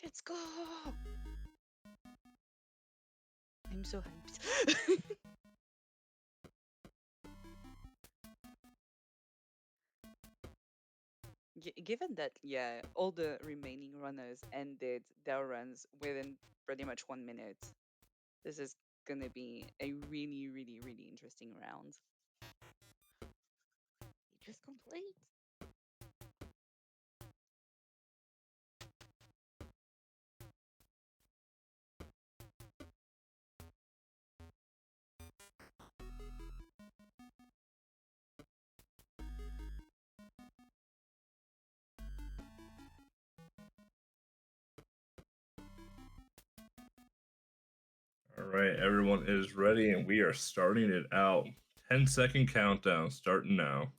Let's go. I'm so hyped. Given that, yeah, all the remaining runners ended their runs within pretty much 1 minute, this is gonna be a really, really, really interesting round. Just complete. All right, everyone is ready, and we are starting it out. 10-second countdown starting now.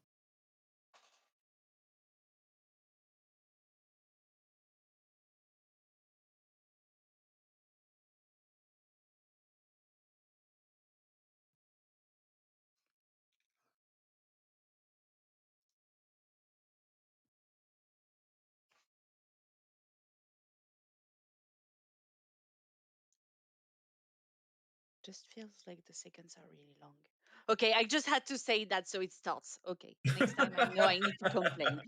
Just feels like the seconds are really long. Okay, I just had to say that so it starts. Okay, next time I know I need to complain.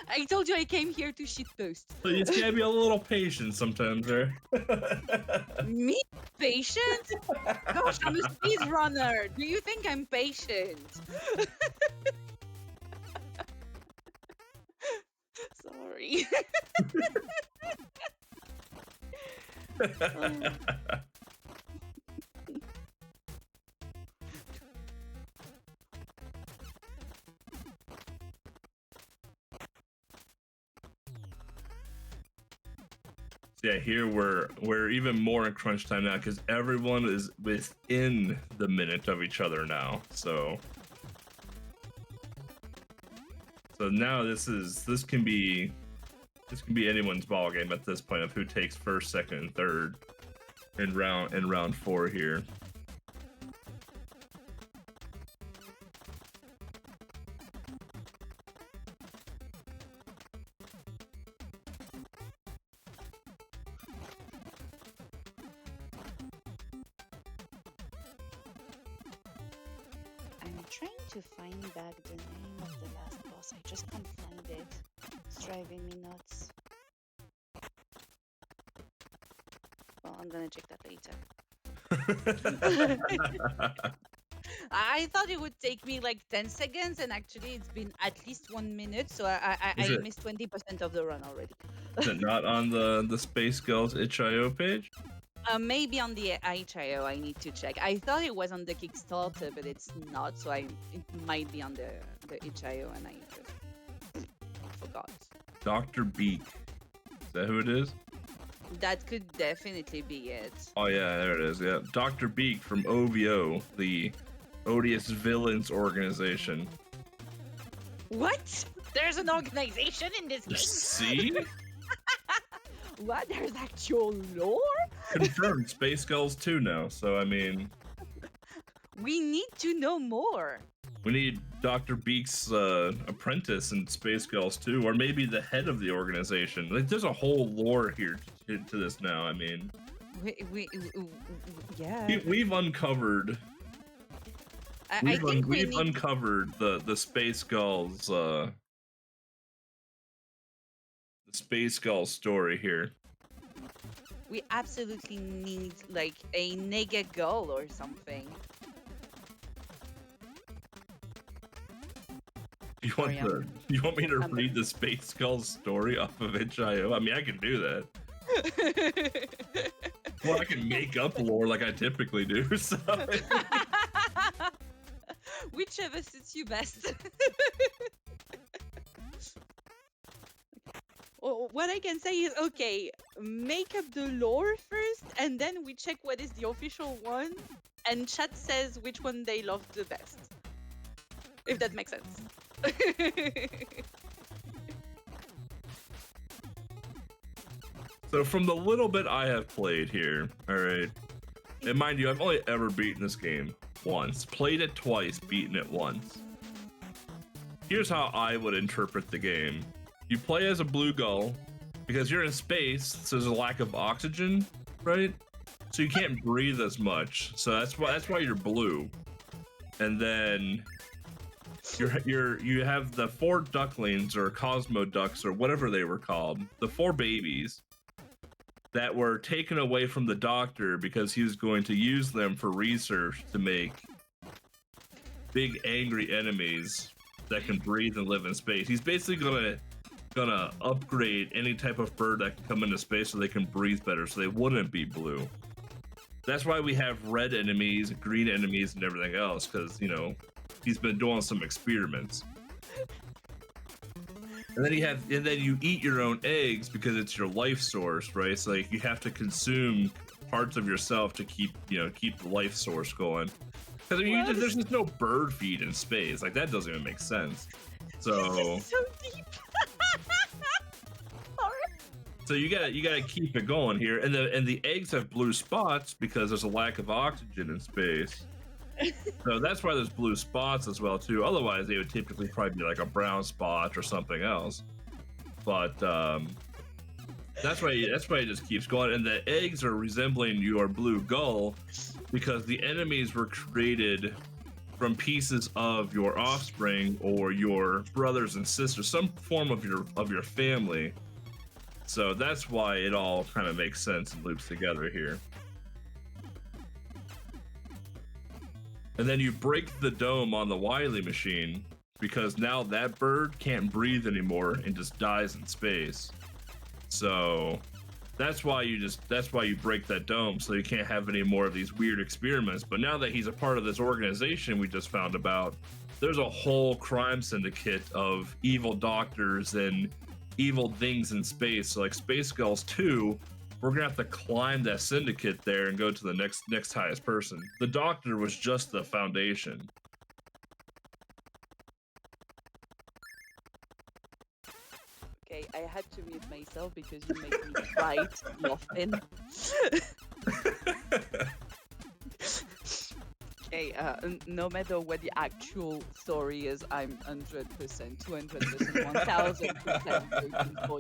I told you I came here to shitpost. So you just gotta be a little patient sometimes, there. Me? Patient? Gosh, I'm a speed runner. Do you think I'm patient? Sorry. Yeah, here we're even more in crunch time now because everyone is within the minute of each other now. So now this can be anyone's ball game at this point of who takes first, second, and third in round 4 here. I'm trying to find back the name of the last boss. I just can't find it. It's driving me nuts. Well, I'm gonna check that later. I thought it would take me like 10 seconds, and actually it's been at least 1 minute, so I missed 20% of the run already. Is it not on the Spacegulls itch.io page? Maybe on the itch.io, I need to check. I thought it was on the Kickstarter, but it's not, so it might be on the itch.io, and I just forgot. Dr. Beak. Is that who it is? That could definitely be it. Oh yeah, there it is. Yeah, Dr. Beak from OVO, the Odious Villains organization. What? There's an organization in this game? See? What? There's actual lore? Confirmed. Spacegulls 2 now. So I mean, we need to know more. We need Dr. Beak's apprentice in Spacegulls 2, or maybe the head of the organization. Like, there's a whole lore here to this now. I mean, yeah. We've uncovered. We've uncovered the Spacegulls the Spacegulls story here. We absolutely need like a nega goal or something. You want Sorry, the you want me to I'm read the Spacegulls story off of itch.io? I mean, I can do that. Well, I can make up lore like I typically do. So whichever suits you best. Well, what I can say is, okay, make up the lore first, and then we check what is the official one, and chat says which one they love the best. If that makes sense. So from the little bit I have played here, all right, and mind you, I've only ever beaten this game once, played it twice, beaten it once. Here's how I would interpret the game. You play as a blue gull because you're in space, so there's a lack of oxygen, right? So you can't breathe as much. So that's why you're blue. And then you have the 4 ducklings or Cosmo ducks or whatever they were called, the 4 babies that were taken away from the doctor because he was going to use them for research to make big angry enemies that can breathe and live in space. He's basically gonna upgrade any type of bird that can come into space so they can breathe better, so they wouldn't be blue. That's why we have red enemies, green enemies, and everything else, because, you know, he's been doing some experiments. And then you eat your own eggs because it's your life source, right? So like you have to consume parts of yourself to keep the life source going. Because I mean, there's just no bird feed in space. Like that doesn't even make sense. So so deep. So you gotta keep it going here, and the eggs have blue spots because there's a lack of oxygen in space. So that's why there's blue spots as well too. Otherwise, they would typically probably be like a brown spot or something else. But that's why it just keeps going, and the eggs are resembling your blue gull because the enemies were created from pieces of your offspring or your brothers and sisters, some form of your family. So that's why it all kind of makes sense and loops together here. And then you break the dome on the Wily machine because now that bird can't breathe anymore and just dies in space. So that's why you break that dome, so you can't have any more of these weird experiments. But now that he's a part of this organization we just found about, there's a whole crime syndicate of evil doctors and evil things in space. So like Spacegulls 2, we're gonna have to climb that syndicate there and go to the next highest person. The doctor was just the foundation. Okay, I had to mute myself because you made me cry laughing. Okay, no matter what the actual story is, I'm 100%, 200%, 1000% waiting for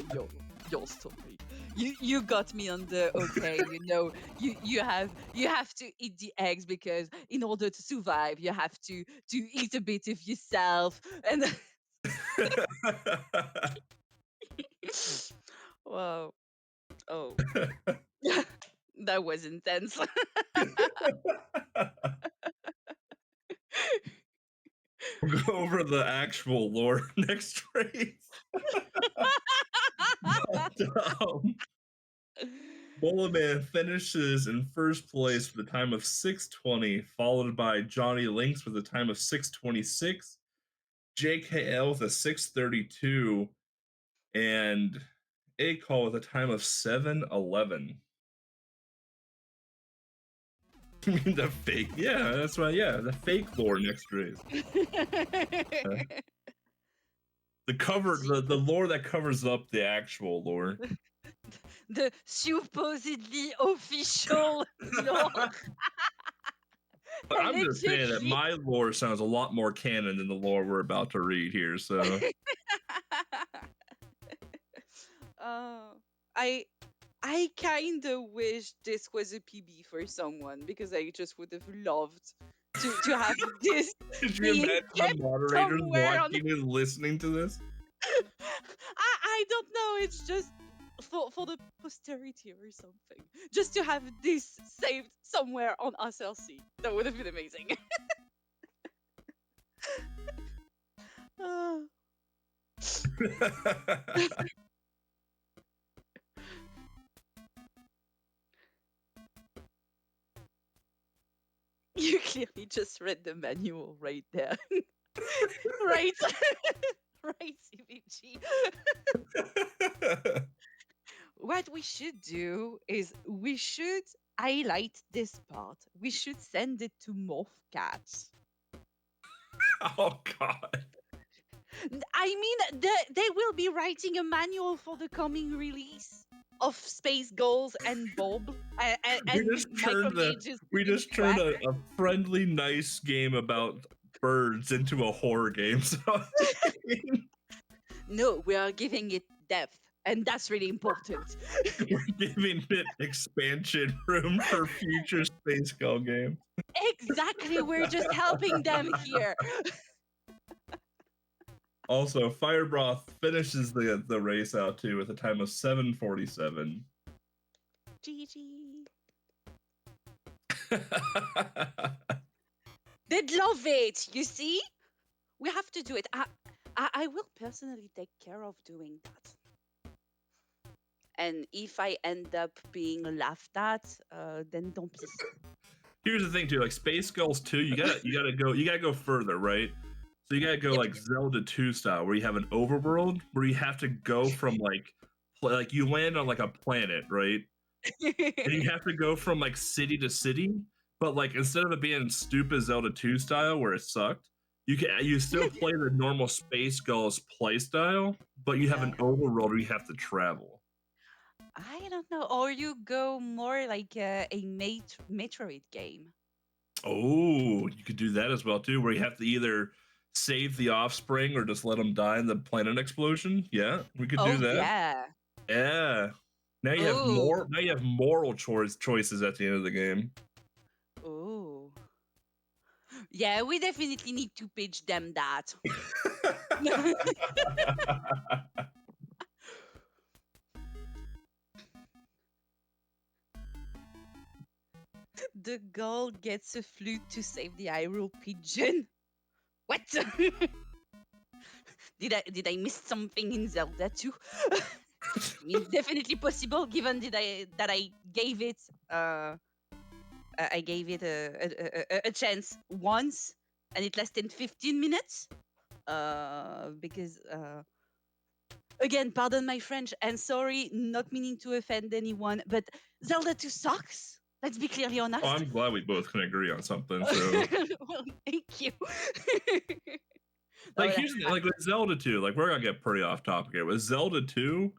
your story. You got me on the okay. You know, you have to eat the eggs because in order to survive, you have to eat a bit of yourself. And wow, oh, that was intense. We'll go over the actual lore next race. Bullet finishes in first place with a time of 6:20, followed by Johnny Lynx with a time of 6:26, JKL with a 6:32, and A-Call with a time of 7:11. You mean the fake? Yeah, that's right. Yeah, the fake lore next race. The lore that covers up the actual lore. The supposedly official lore. I'm just saying that my lore sounds a lot more canon than the lore we're about to read here. So, I kind of wish this was a PB for someone because I just would have loved to have this. could you imagine the moderators somewhere on- watching and listening to this? I don't know. It's just for the posterity or something. Just to have this saved somewhere on SLC. That would have been amazing. You clearly just read the manual right there. Right. Right, CVG. What we should do is we should highlight this part. We should send it to Morphcats. Oh God. I mean, they will be writing a manual for the coming release of Spacegulls and Bob, We and just Michael turned Gage is giving a, quack. a friendly, nice game about birds into a horror game. So No, we are giving it depth, and that's really important. we're giving it expansion room for future Space Gull games. Exactly, we're just helping them here. Also, Firebroth finishes the race out too with a time of 7:47. GG. They'd love it. You see, we have to do it. I will personally take care of doing that. And if I end up being laughed at, then don't be. Here's the thing too, like Space Gulls 2, you gotta go further, right? So you gotta go Yep. like Zelda 2 style, where you have an overworld where you have to go from like you land on like a planet, right? And you have to go from like city to city, but like instead of it being stupid Zelda 2 style where it sucked, you still play the normal Space Gulls play style, but you have Yeah. an overworld where you have to travel. I don't know. Or you go more like a Metroid game. Oh, you could do that as well too, where you have to either save the offspring or just let them die in the planet explosion. Yeah, we could do Oh that. yeah. Yeah. Now you have more. Oh. Now you have moral choices at the end of the game. Oh. Yeah, we definitely need to pitch them that. The girl gets a flute to save the Hyrule pigeon. What? Did I miss something in Zelda too? I mean, definitely possible given that I gave it a chance once and it lasted 15 minutes. Because again, pardon my French and sorry, not meaning to offend anyone, but Zelda 2 sucks. Let's be clearly Oh, honest. I'm glad we both can agree on something. So, Well, thank you. like, Oh, here's like with Zelda 2, like we're gonna get pretty off topic here. With Zelda 2,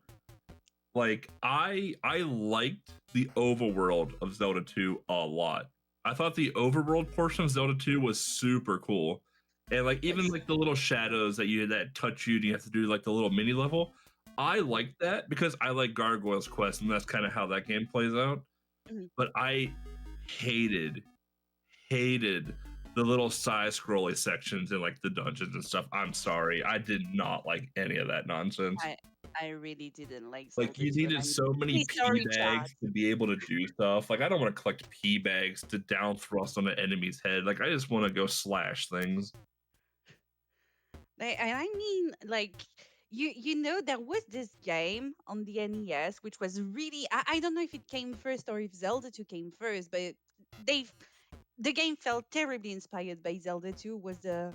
like I liked the overworld of Zelda 2 a lot. I thought the overworld portion of Zelda 2 was super cool. And like even yes. like the little shadows that touch you and you have to do like the little mini level. I like that because I like Gargoyle's Quest and that's kind of how that game plays out. Mhm. But I hated hated the little side scrolly sections in like the dungeons and stuff. I'm sorry. I did not like any of that nonsense. I I really didn't like Like Zelda you 2, and needed I'm so many really pea sorry, chat. bags to be able to do stuff. Like I don't want to collect pea bags to down thrust on an enemy's head. Like I just want to go slash things. I mean, like you know, there was this game on the NES which was really I don't know if it came first or if Zelda 2 came first, but they the game felt terribly inspired by Zelda 2. Was the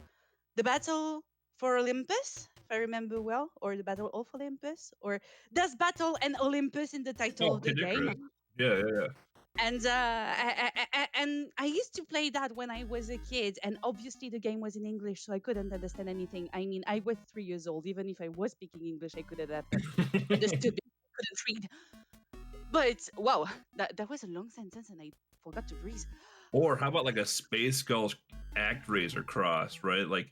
Battle for Olympus, if I remember well, or the Battle of Olympus, or there's Battle and Olympus in the title Oh, of the Kid game. Icarus. Yeah, yeah, yeah. And I used to play that when I was a kid, and obviously the game was in English, so I couldn't understand anything. I mean, I was 3 years old. Even if I was speaking English, I couldn't have understood it. I couldn't read. But wow, that was a long sentence, and I forgot to breathe. Or how about like a Space Gulls Act Razor cross, right? Like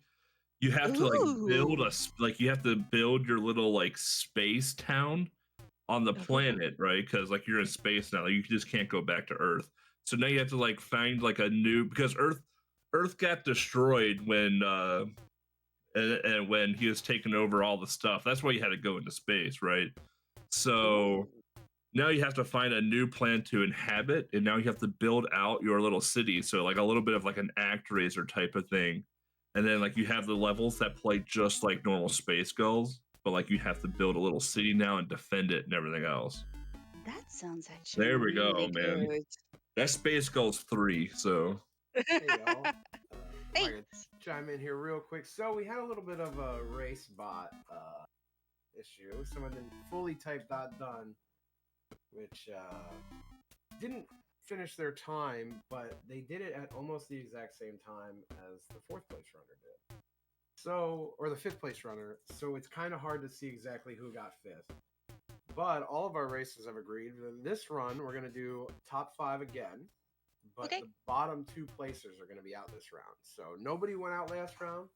you have to like build Ooh, like you have to build your little like space town on the ooh, planet, right? Because like you're in space now, like, you just can't go back to Earth. So now you have to like find like a new because Earth got destroyed and when he was taking over all the stuff. That's why you had to go into space, right? ooh. So now you have to find a new planet to inhabit, and now you have to build out your little city. So like a little bit of like an ActRaiser type of thing, and then like you have the levels that play just like normal Space Gulls. but like you have to build a little city now and defend it and everything else. That sounds actually There we go, really man. good. That's Spacegulls 3. So Hey y'all. If I Hey. could chime in here real quick. So we had a little bit of a race bot issue. Someone didn't fully type that done, which didn't finish their time, but they did it at almost the exact same time as the 4th place runner did. So, or the 5th place runner. So it's kind of hard to see exactly who got 5th. But all of our races have agreed. This run, we're going to do top 5 again. But Okay. the bottom 2 placers are going to be out this round. So nobody went out last round.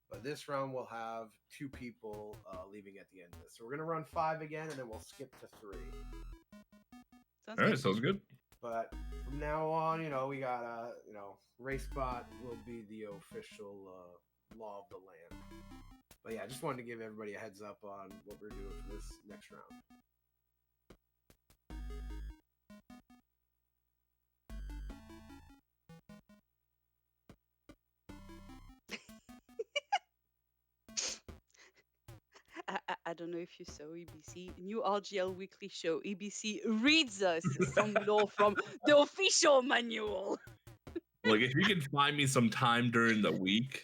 But this round we'll have 2 people leaving at the end of this. So we're going to run 5 again, and then we'll skip to 3. Sounds all right, good. sounds good. But from now on, we got RaceBot will be the official law of the land. But yeah, I just wanted to give everybody a heads up on what we're doing for this next round. I don't know if you saw EBC, new RGL weekly show. EBC reads us some law from the official manual. Like if you can find me some time during the week,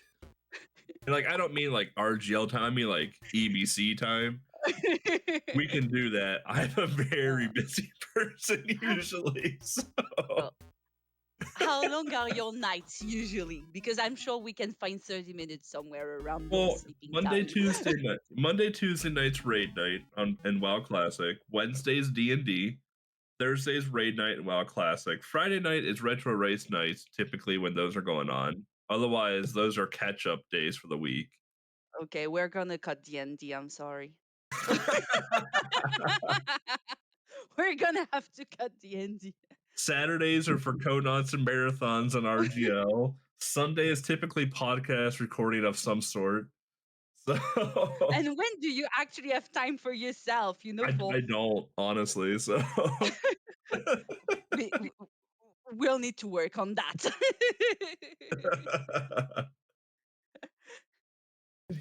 and like I don't mean like RGL time, I mean like EBC time. We can do that. I'm a very busy person usually. So How long are your nights usually? Because I'm sure we can find 30 minutes somewhere around your well, sleeping Monday, time. Tuesday night's raid night in WoW Classic. Wednesday's D&D. Thursday's raid night in WoW Classic. Friday night is retro race nights, typically when those are going on. Otherwise, those are catch-up days for the week. Okay, we're gonna cut D&D. I'm sorry. We're gonna have to cut D&D. Saturdays are for Konots and marathons on RGL. Sunday is typically podcast recording of some sort. So And when do you actually have time for yourself? I don't, honestly. So we, we- we'll need to work on that.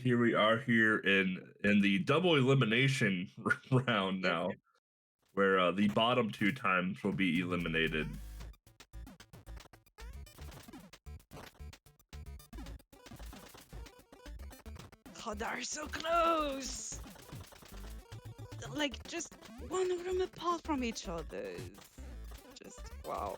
here we are here in the double elimination round Yep. now, where the bottom 2 times will be eliminated. Oh, they're so close. Like just one room apart from each other. Just wow.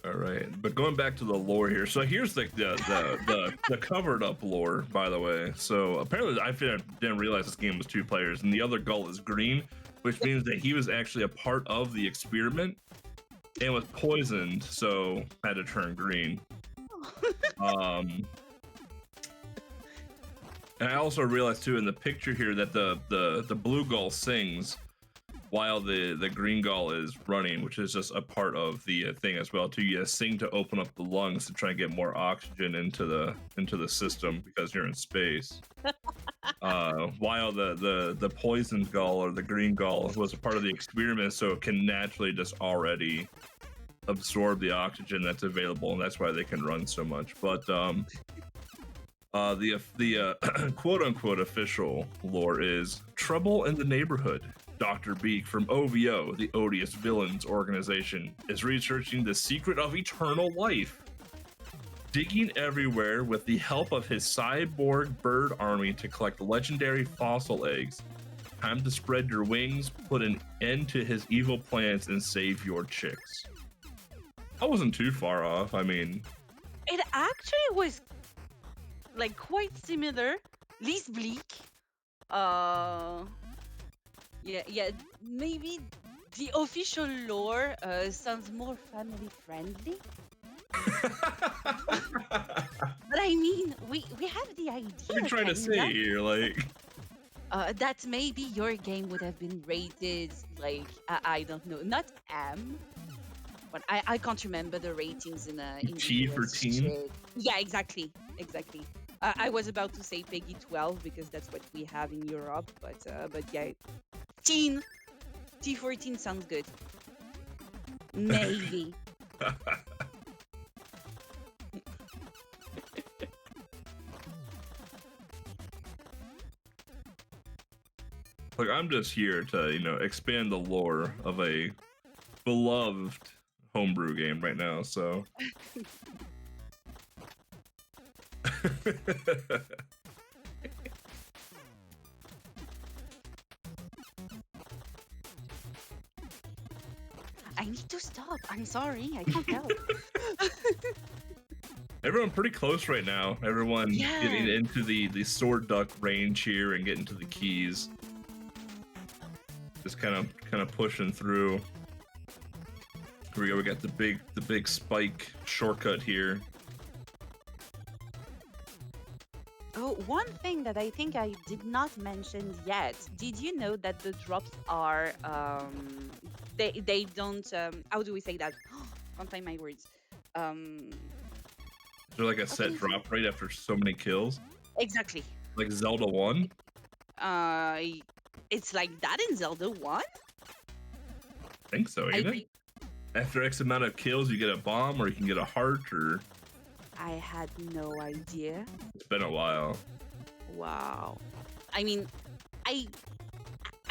All right, but going back to the lore here. So here's the covered up lore, by the way. So apparently I didn't realize this game was 2 players, and the other gull is green, which means that he was actually a part of the experiment and was poisoned, so had to turn green. And I also realized too in the picture here that the blue gull sings while the green gull is running, which is just a part of the thing as well too. You sing to open up the lungs to try and get more oxygen into the system because you're in space. While the poisoned gull or the green gull was a part of the experiment, so it can naturally just already absorb the oxygen that's available, and that's why they can run so much. But the quote unquote official lore is trouble in the neighborhood. Dr. Beak from OVO, the Odious Villains Organization, is researching the secret of eternal life. Digging everywhere with the help of his cyborg bird army to collect legendary fossil eggs. Time to spread your wings, put an end to his evil plans, and save your chicks. I wasn't too far off. I mean, It actually was like quite similar, least bleak. Yeah, maybe the official lore sounds more family friendly. But I mean, we have the idea. what are you trying to say here? Like, that maybe your game would have been rated like I don't know, not M, but I can't remember the ratings in T the for US teen? shit. Yeah, exactly. I was about to say Peggy 12 because that's what we have in Europe, but yeah, teen. T14 sounds good. Maybe. Like, I'm just here to, expand the lore of a beloved homebrew game right now, so. I need to stop. I'm sorry. I can't help. Everyone pretty close right now. Everyone Yeah. getting into the sword duck range here and getting to the keys. Just kind of pushing through. Here we go. We got the big spike shortcut here. Oh, one thing that I think I did not mention yet. Did you know that the drops are they don't how do we say that? Can't find my words. Is there like a How can set you say? drop rate after so many kills? Exactly. Like Zelda 1? It's like that in Zelda 1? I think so, I ain't it? think After X amount of kills, you get a bomb or you can get a heart, or I had no idea. it's been a while. Wow. I mean, I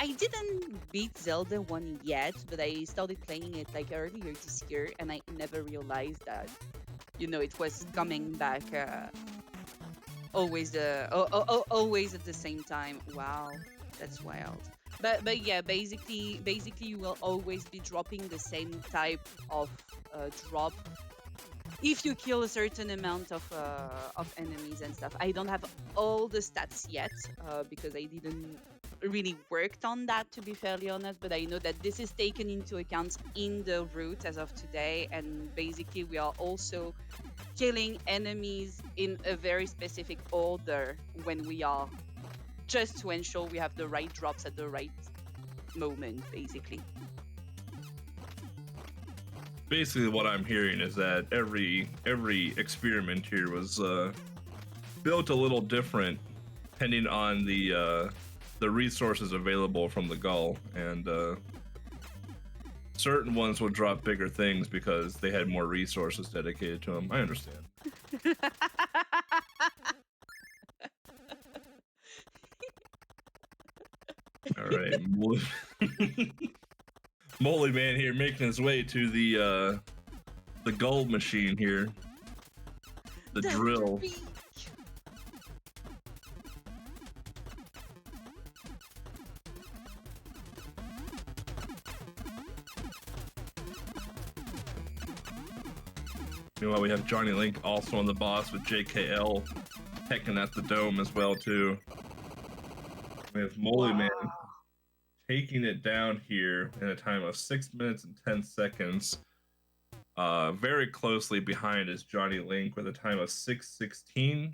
I didn't beat Zelda 1 yet, but I started playing it like earlier this year, and I never realized that, it was coming back always at the same time. Wow, that's wild. But yeah, basically you will always be dropping the same type of drop if you kill a certain amount of enemies and stuff. I don't have all the stats yet because I didn't really worked on that, to be fairly honest, but I know that this is taken into account in the route as of today, and basically we are also killing enemies in a very specific order when we are, just to ensure we have the right drops at the right moment, basically. Basically, what I'm hearing is that every experiment here was built a little different, depending on the resources available from the Gull, and certain ones will drop bigger things because they had more resources dedicated to them. I understand. All right, Moly Man here making his way to the gold machine here, the drill. Meanwhile, we have Johnny Link also on the boss with JKL hecking at the dome as well too. We have Moly Man taking it down here in a time of 6 minutes and 10 seconds. Very closely behind is Johnny Link with a time of 6:16,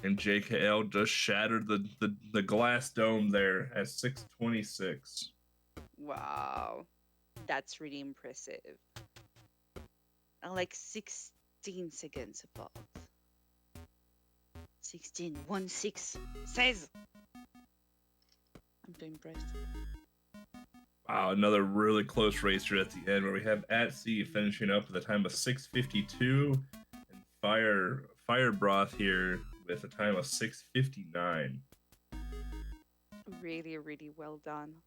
and JKL just shattered the glass dome there at 6:26. Wow, that's really impressive. Like 16 seconds apart. 16, 1-6 says. I'm so impressed. Wow, another really close race here at the end where we have At Sea finishing up with a time of 6:52, and Fire Broth here with a time of 6:59. Really, really well done.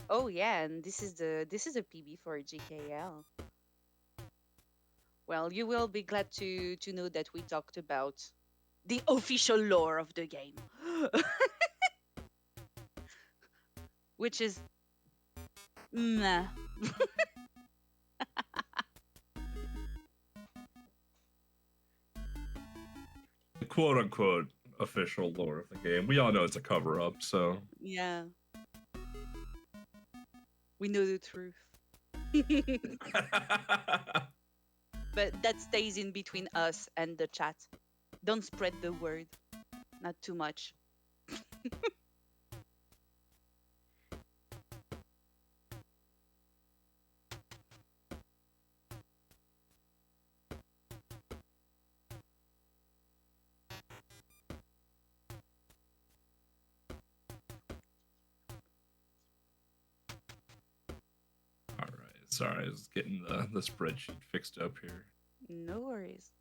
Oh yeah, and this is a PB for GKL. Well, you will be glad to know that we talked about the official lore of the game, which is meh. The quote unquote official lore of the game. We all know it's a cover up, so. Yeah, we know the truth. But that stays in between us and the chat. Don't spread the word. Not too much. Sorry, I was getting the spreadsheet fixed up here. No worries.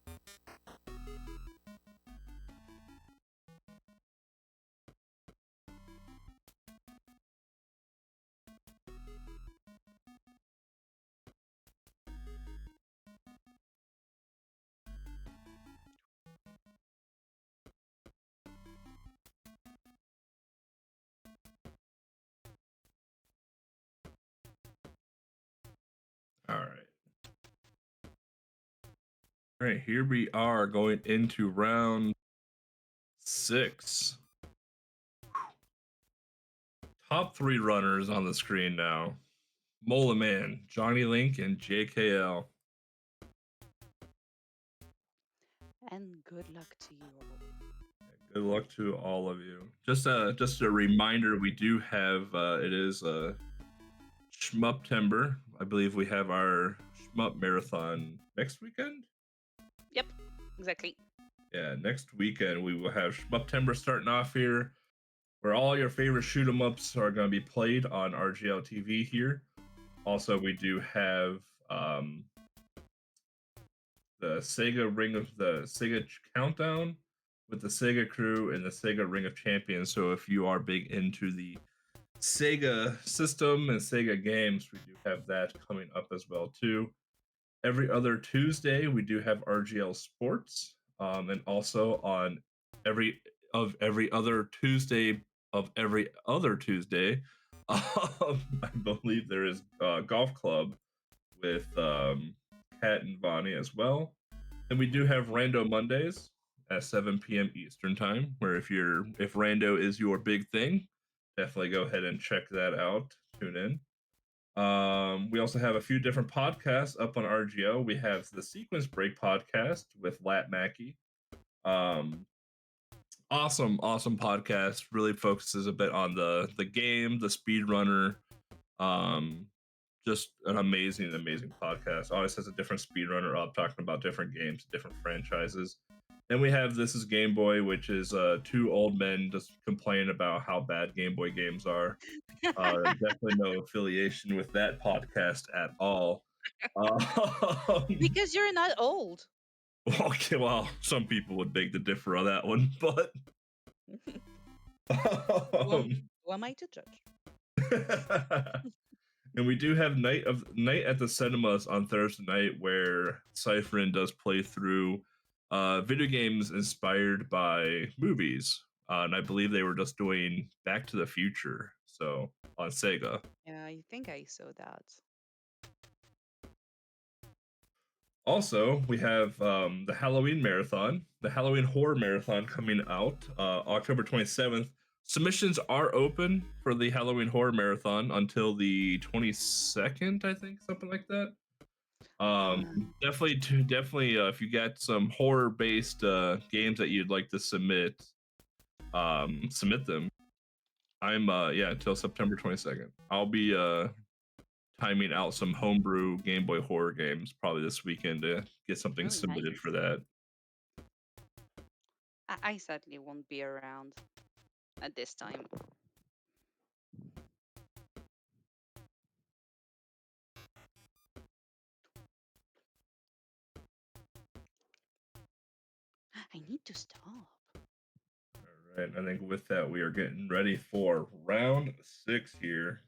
All right. All right, here we are going into round 6. Top 3 runners on the screen now. Mola Man, Johnny Link, and JKL. And good luck to you all. Good luck to all of you. Just a reminder, we do have it is Shmuptember. I believe we have our Shmup marathon next weekend. Yep, exactly. Yeah, next weekend we will have Shmuptember starting off here, where all your favorite shoot 'em ups are going to be played on RGLtv here. Also, we do have the Sega Countdown with the Sega crew and the Sega Ring of Champions. So if you are big into the Sega system and Sega games, we do have that coming up as well too. Every other Tuesday, we do have RGL Sports, and also on every other Tuesday of every other Tuesday, I believe there is Golf Club with Kat and Bonnie as well. And we do have Rando Mondays at 7 p.m. Eastern time, where if Rando is your big thing, definitely go ahead and check that out. Tune in. We also have a few different podcasts up on RGO. We have the Sequence Break podcast with Lat Mackey. Awesome podcast. Really focuses a bit on the game, the speedrunner. Just an amazing podcast. Always has a different speedrunner up talking about different games, different franchises. Then we have This Is Game Boy, which is 2 old men just complaining about how bad Game Boy games are. Definitely no affiliation with that podcast at all. Because you're not old. Okay, well, some people would beg to differ on that one, but Who am I to judge? and we do have Night at the Cinemas on Thursday night, where Cypherin does play through video games inspired by movies. And I believe they were just doing Back to the Future, so on Sega. Yeah, I think I saw that. Also, we have the Halloween Marathon, the Halloween Horror Marathon coming out October 27th. Submissions are open for the Halloween Horror Marathon until the 22nd, I think, something like that. Definitely, if you got some horror-based games that you'd like to submit them. I'm until September 22nd. I'll be timing out some homebrew Game Boy horror games probably this weekend to get something submitted nice. for that. I certainly won't be around at this time. I need to stop. All right, I think with that we are getting ready for round 6 here.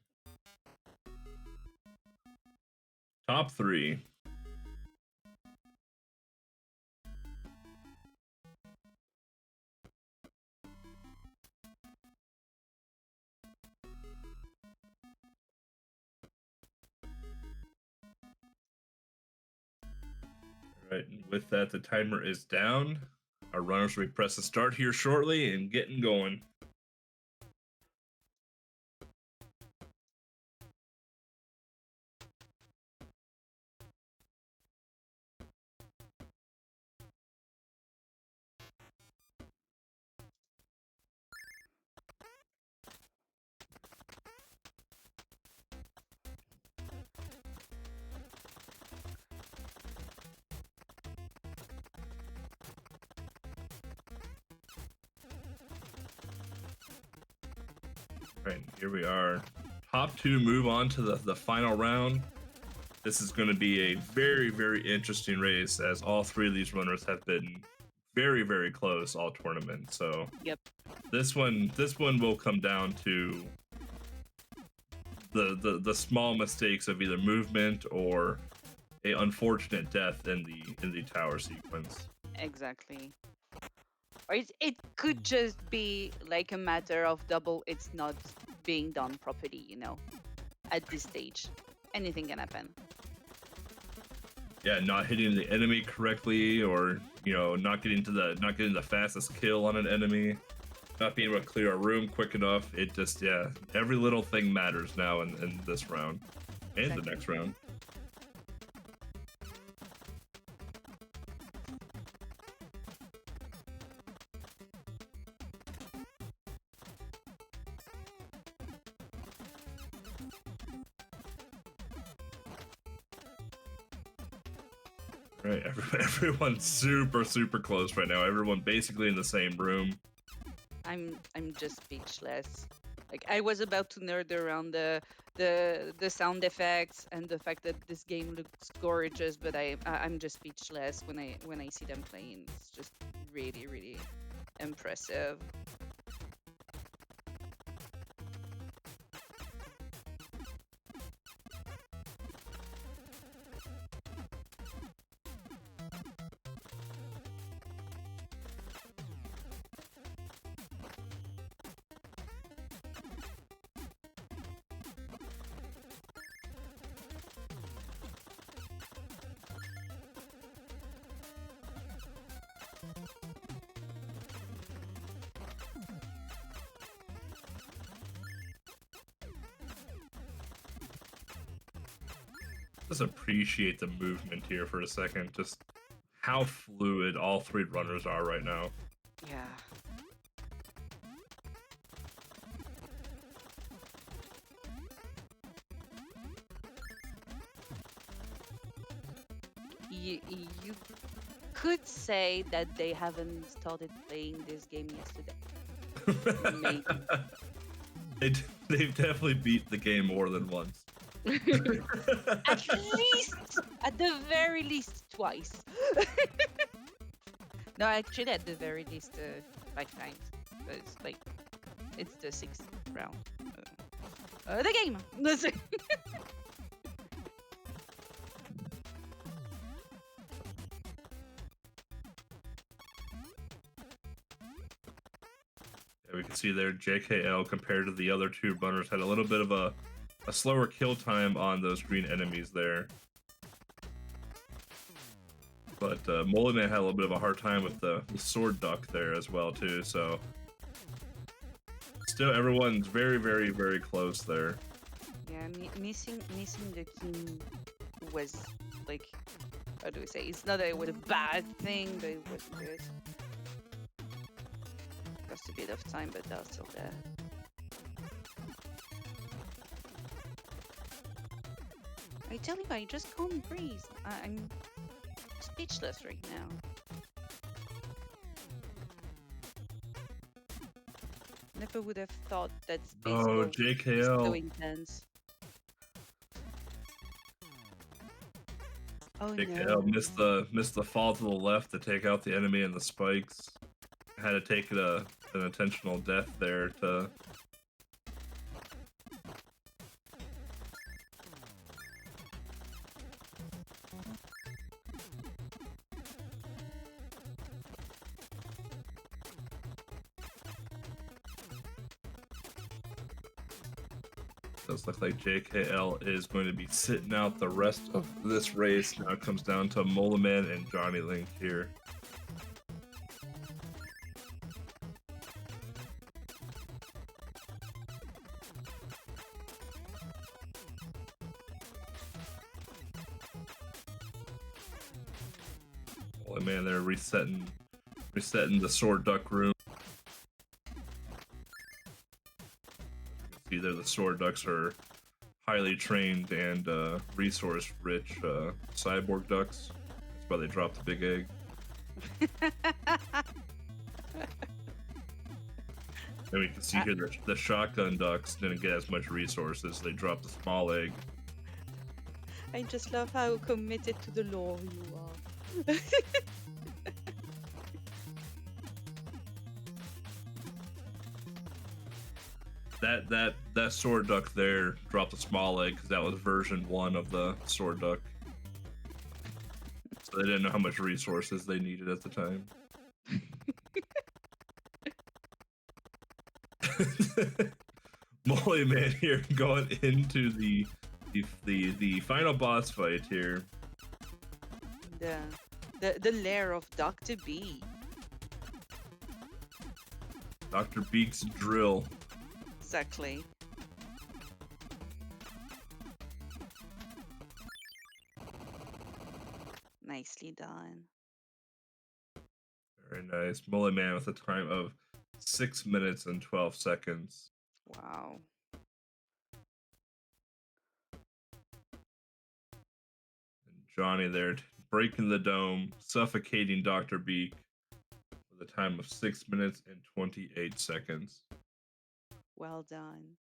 Top 3. All right, and with that, the timer is down. Our runners will be pressing start here shortly and getting going. All right, here we are. Top 2 move on to the final round. this is going to be a very, very interesting race, as all three of these runners have been very, very close all tournament. So Yep. this one will come down to the small mistakes of either movement or a unfortunate death in the tower sequence. Exactly. Or it could just be like a matter of double. It's not being done properly, you know. At this stage, anything can happen. Yeah, not hitting the enemy correctly, or not getting the fastest kill on an enemy, not being able to clear a room quick enough. It just, yeah, every little thing matters now in this round and Exactly. the next round. Right, everyone's super close right now. Everyone basically in the same room. I'm just speechless. Like I was about to nerd around the sound effects and the fact that this game looks gorgeous, but I'm just speechless when I see them playing. It's just really impressive. Just appreciate the movement here for a second. Just how fluid all three runners are right now. Yeah. You could say that they haven't started playing this game yesterday. Maybe. They've definitely beat the game more than once. At the very least, twice. No, actually, at the very least, 5 times. But it's like, it's the 6th round. The game. Yeah, we can see there JKL compared to the other two runners had a little bit of a slower kill time on those green enemies there. But Moliman had a little bit of a hard time with the sword duck there as well too, so still everyone's very close there. Yeah, missing the king was like, how do we say? It's not that it was a bad thing, but it wasn't good. Cost a bit of time, but they're still there. I tell you, I just can't breathe. I'm speechless right now. Never would have thought that Spacegulls was JKL. so intense. Oh JKL no. missed the fall to the left to take out the enemy and the spikes. Had to take an intentional death there to. Does look like JKL is going to be sitting out the rest of this race. Now it comes down to Molaman and Johnny Link here. Molaman there resetting the sword duck room. Either the sword ducks are highly trained and resource-rich cyborg ducks. That's why they dropped the big egg. And we can see here the shotgun ducks didn't get as much resources. They dropped the small egg. I just love how committed to the lore you are. That sword duck there dropped a small egg because that was version 1 of the sword duck. So they didn't know how much resources they needed at the time. Molly Man here going into the final boss fight here. The lair of Dr. B. Dr. Beak's drill. Exactly. Nicely done. Very nice. Molly Man with a time of 6 minutes and 12 seconds. Wow. And Johnny there breaking the dome, suffocating Dr. Beak with a time of 6 minutes and 28 seconds. Well done.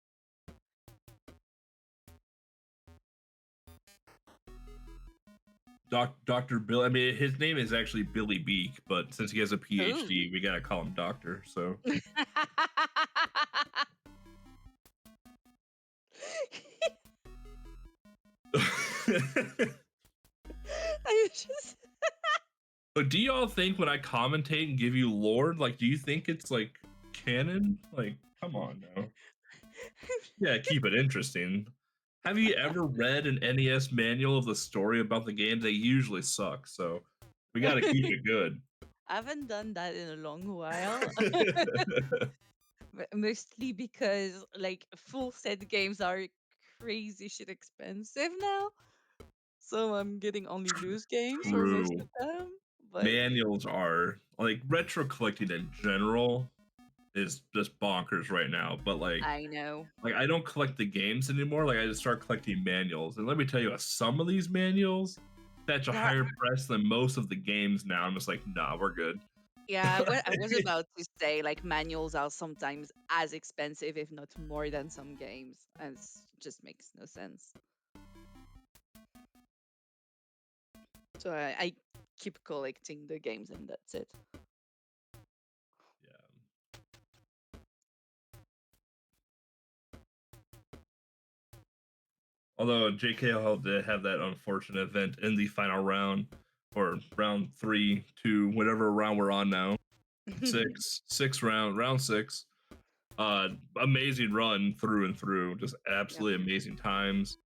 Dr. Bill, I mean, his name is actually Billy Beak, but since he has a PhD, we gotta call him Doctor, so. I just... But do y'all think when I commentate and give you lore, like, do you think it's like canon? Like, come on now. Yeah, keep it interesting. Have you ever read an NES manual of the story about the game? They usually suck, so we gotta keep it good. I haven't done that in a long while. Mostly because like full set games are crazy shit expensive now. So I'm getting only loose games for most of them. But Manuals are like retro collecting in general is just bonkers right now. But like I know. Like I don't collect the games anymore. Like I just start collecting manuals. And let me tell you, some of these manuals fetch a higher price than most of the games now. I'm just like, nah, we're good. Yeah, I was about to say like manuals are sometimes as expensive, if not more, than some games, and it just makes no sense. So I keep collecting the games, and that's it. Yeah. Although JKL did have that unfortunate event in the final round, or round 3, 2, whatever round we're on now. round 6. Amazing run through and through, just absolutely amazing times.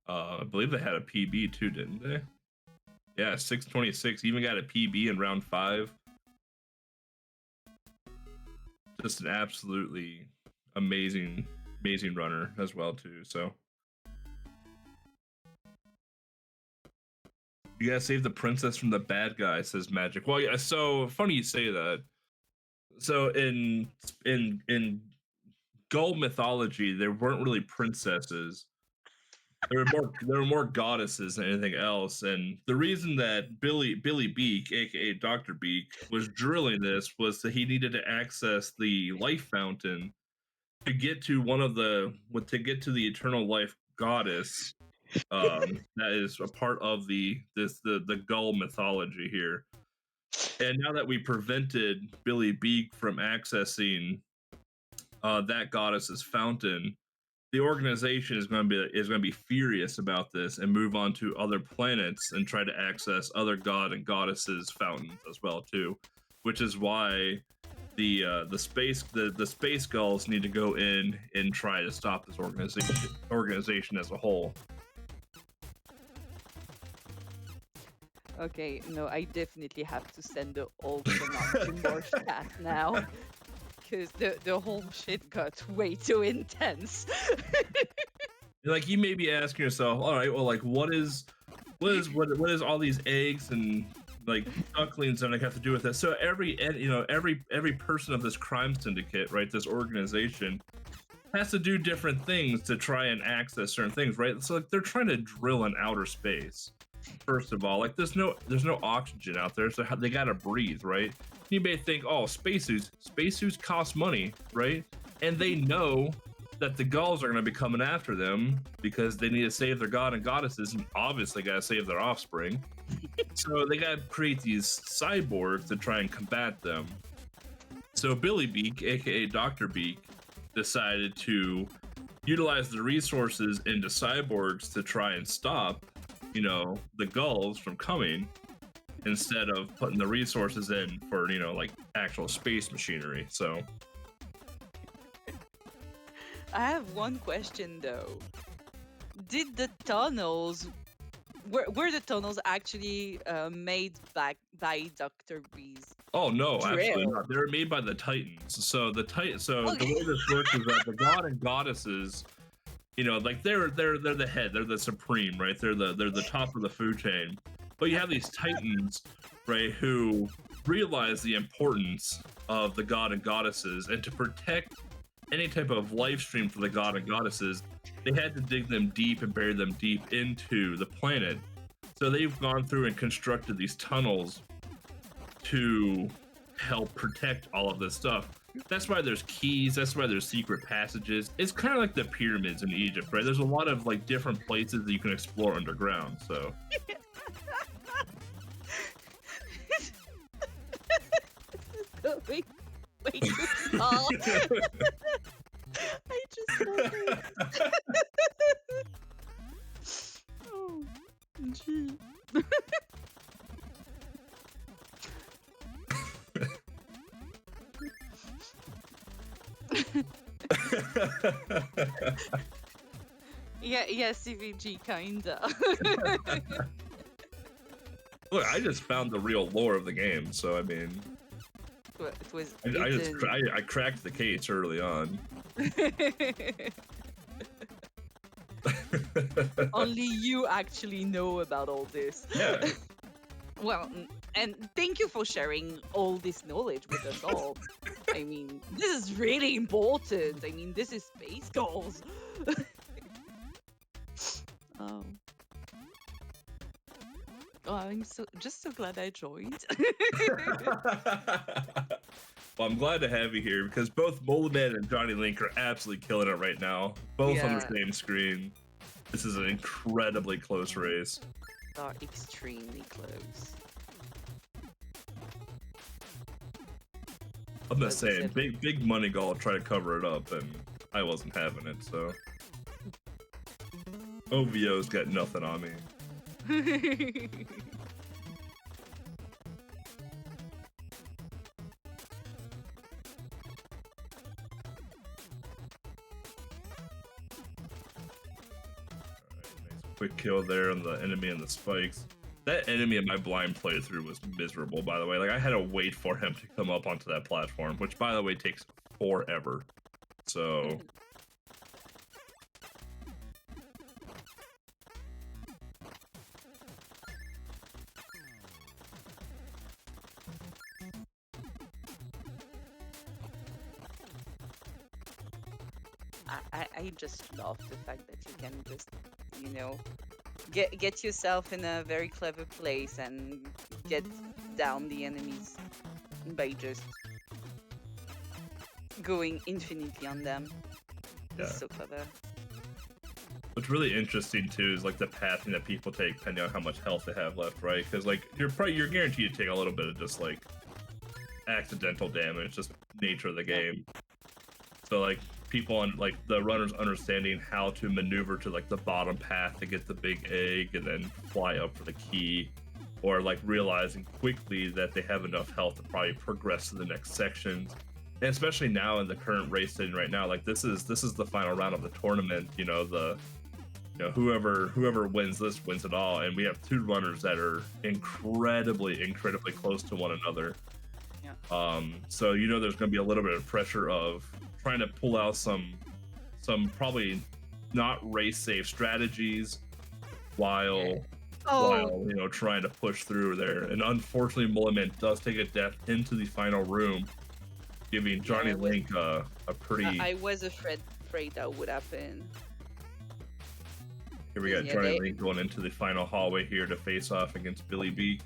I believe they had a PB too, didn't they? Yeah, 6:26. Even got a PB in round 5. Just an absolutely amazing runner as well too. So you gotta save the princess from the bad guy, says Magic. Well, yeah. So funny you say that. So in Gull mythology, there weren't really princesses. There were more goddesses than anything else. And the reason that Billy Beak, aka Dr. Beak, was drilling this was that he needed to access the life fountain to get to the eternal life goddess. That is a part of the Gull mythology here. And now that we prevented Billy Beak from accessing that goddess's fountain, the organization is going to be furious about this and move on to other planets and try to access other god and goddesses fountains as well too, which is why the Spacegulls need to go in and try to stop this organization as a whole. Okay, no, I definitely have to send the old Konot to more chat now. Because the whole shit got way too intense. Like you may be asking yourself, all right, well, like what is all these eggs and like ducklings and I have to do with this? So every person of this crime syndicate, right, this organization, has to do different things to try and access certain things, right? So like they're trying to drill in outer space. First of all, like there's no oxygen out there, so they gotta breathe, right? You may think, oh, spacesuits cost money, right? And they know that the Gulls are going to be coming after them because they need to save their god and goddesses, and obviously got to save their offspring. So they got to create these cyborgs to try and combat them. So Billy Beak, aka Dr. Beak, decided to utilize the resources into cyborgs to try and stop, you know, the Gulls from coming, instead of putting the resources in for, you know, like actual space machinery. So I have one question though. Did the tunnels were the tunnels actually made back by Dr. Bees? oh no, absolutely Drill. not. They were made by the Titans. So the Okay. way this works is that the god and goddesses, you know, like they're the head, they're the supreme, right? They're the top of the food chain. But you have these Titans, right, who realize the importance of the god and goddesses, and to protect any type of life stream for the god and goddesses, they had to dig them deep and bury them deep into the planet. So they've gone through and constructed these tunnels to help protect all of this stuff. That's why there's keys, that's why there's secret passages. It's kind of like the pyramids in Egypt, right? There's a lot of like different places that you can explore underground. So Going way too far. I just love it. Oh, gee. Yeah, CVG kinda. look, I just found the real lore of the game, so I mean, It was. I cracked the case early on. Only you actually know about all this. Yeah. Well, and thank you for sharing all this knowledge with us all. I mean, this is really important. I mean, this is Spacegulls. Oh. Oh, I'm just so glad I joined. Well, I'm glad to have you here because both Moleman and Johnny Link are absolutely killing it right now. Both on the Yeah. same screen. This is an incredibly close race. Are extremely close. I'm But just saying, this big money Gull tried to cover it up, and I wasn't having it. So OVO's got nothing on me. Quick kill there on the enemy and the spikes. That enemy in my blind playthrough was miserable, by the way. Like, I had to wait for him to come up onto that platform, which, by the way, takes forever. So... I just love the fact that you can just, you know, get yourself in a very clever place and get down the enemies by just going infinitely on them. Yeah. It's so clever. What's really interesting too is like the pathing that people take depending on how much health they have left, right? Because like you're guaranteed to take a little bit of just like accidental damage, just nature of the game. So like people on like the runners understanding how to maneuver to like the bottom path to get the big egg and then fly up for the key, or like realizing quickly that they have enough health to probably progress to the next sections. And especially now in the current race setting right now, like this is the final round of the tournament. You know, whoever wins this wins it all, and we have two runners that are incredibly close to one another. Yeah. So you know there's going to be a little bit of pressure of trying to pull out some probably not race safe strategies while you know trying to push through there. And unfortunately, Mulliman does take a death into the final room, giving Johnny Link a pretty. I was afraid that would happen. Here we got Johnny Link going into the final hallway here to face off against Billy Beak.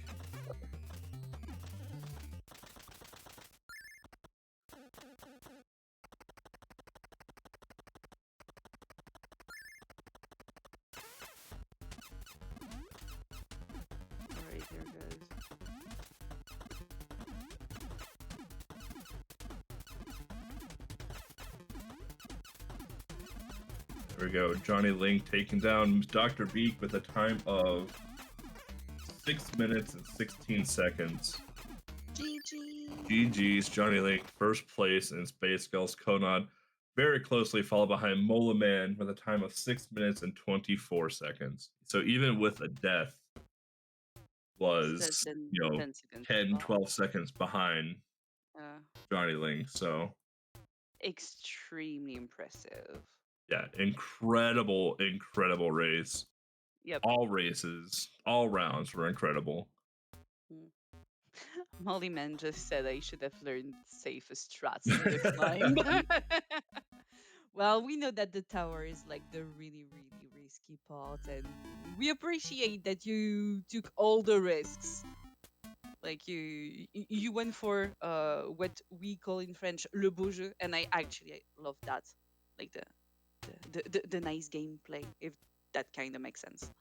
There we go. Johnny Link taking down Dr. Beak with a time of 6 minutes and 16 seconds. GG. GG's. Johnny Link first place in Spacegulls KONOT, very closely followed behind Mola Man with a time of 6 minutes and 24 seconds. So even with a death, was Less than 10 seconds. 10, 12 seconds behind Johnny Link. So extremely impressive. yeah, incredible race. Yep. All races, all rounds were incredible. Mollyman just said I should have learned safest strats in the climb. Well, we know that the tower is like the really risky part, and we appreciate that you took all the risks. Like you went for what we call in French le beau jeu, and I actually love that, like the nice gameplay, if that kind of makes sense.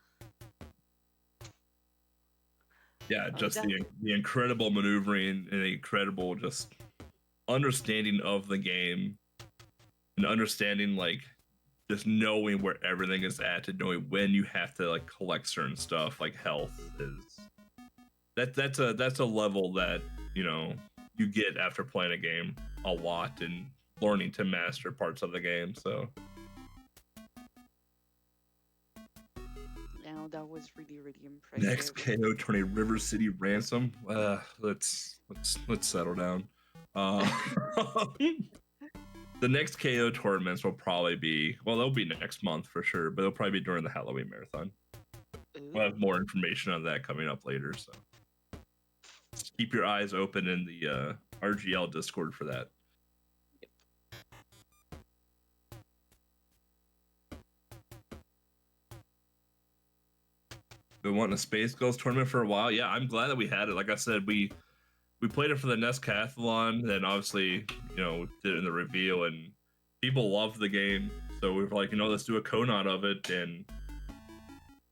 Yeah, just the incredible maneuvering and the incredible just understanding of the game, and understanding like just knowing where everything is at and knowing when you have to like collect certain stuff like health is that's a level that, you know, you get after playing a game a lot and learning to master parts of the game. So yeah, that was really impressive. Next KO tourney, River City Ransom. Let's settle down. The next KO tournaments will probably be, well, they'll be next month for sure, but they'll probably be during the Halloween marathon. Ooh. We'll have more information on that coming up later, so just keep your eyes open in the RGL Discord for that. Yep. Been wanting a Spacegulls tournament for a while. Yeah, I'm glad that we had it. Like I said, we played it for the Nescathlon, then obviously, you know, did it in the reveal, and people loved the game. So we were like, you know, let's do a KONOT of it, and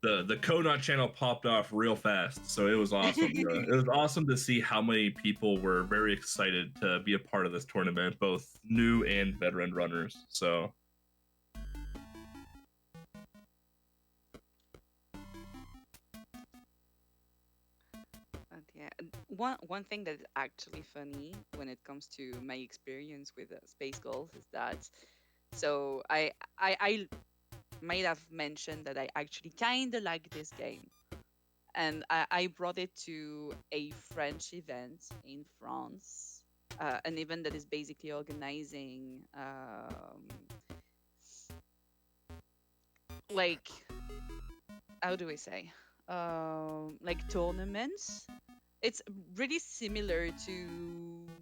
the KONOT channel popped off real fast. So it was awesome. It was awesome to see how many people were very excited to be a part of this tournament, both new and veteran runners. So yeah, one thing that is actually funny when it comes to my experience with Spacegulls is that, so I might have mentioned that I actually kind of like this game, and I brought it to a French event in France, an event that is basically organizing like, how do I say, like tournaments. It's really similar to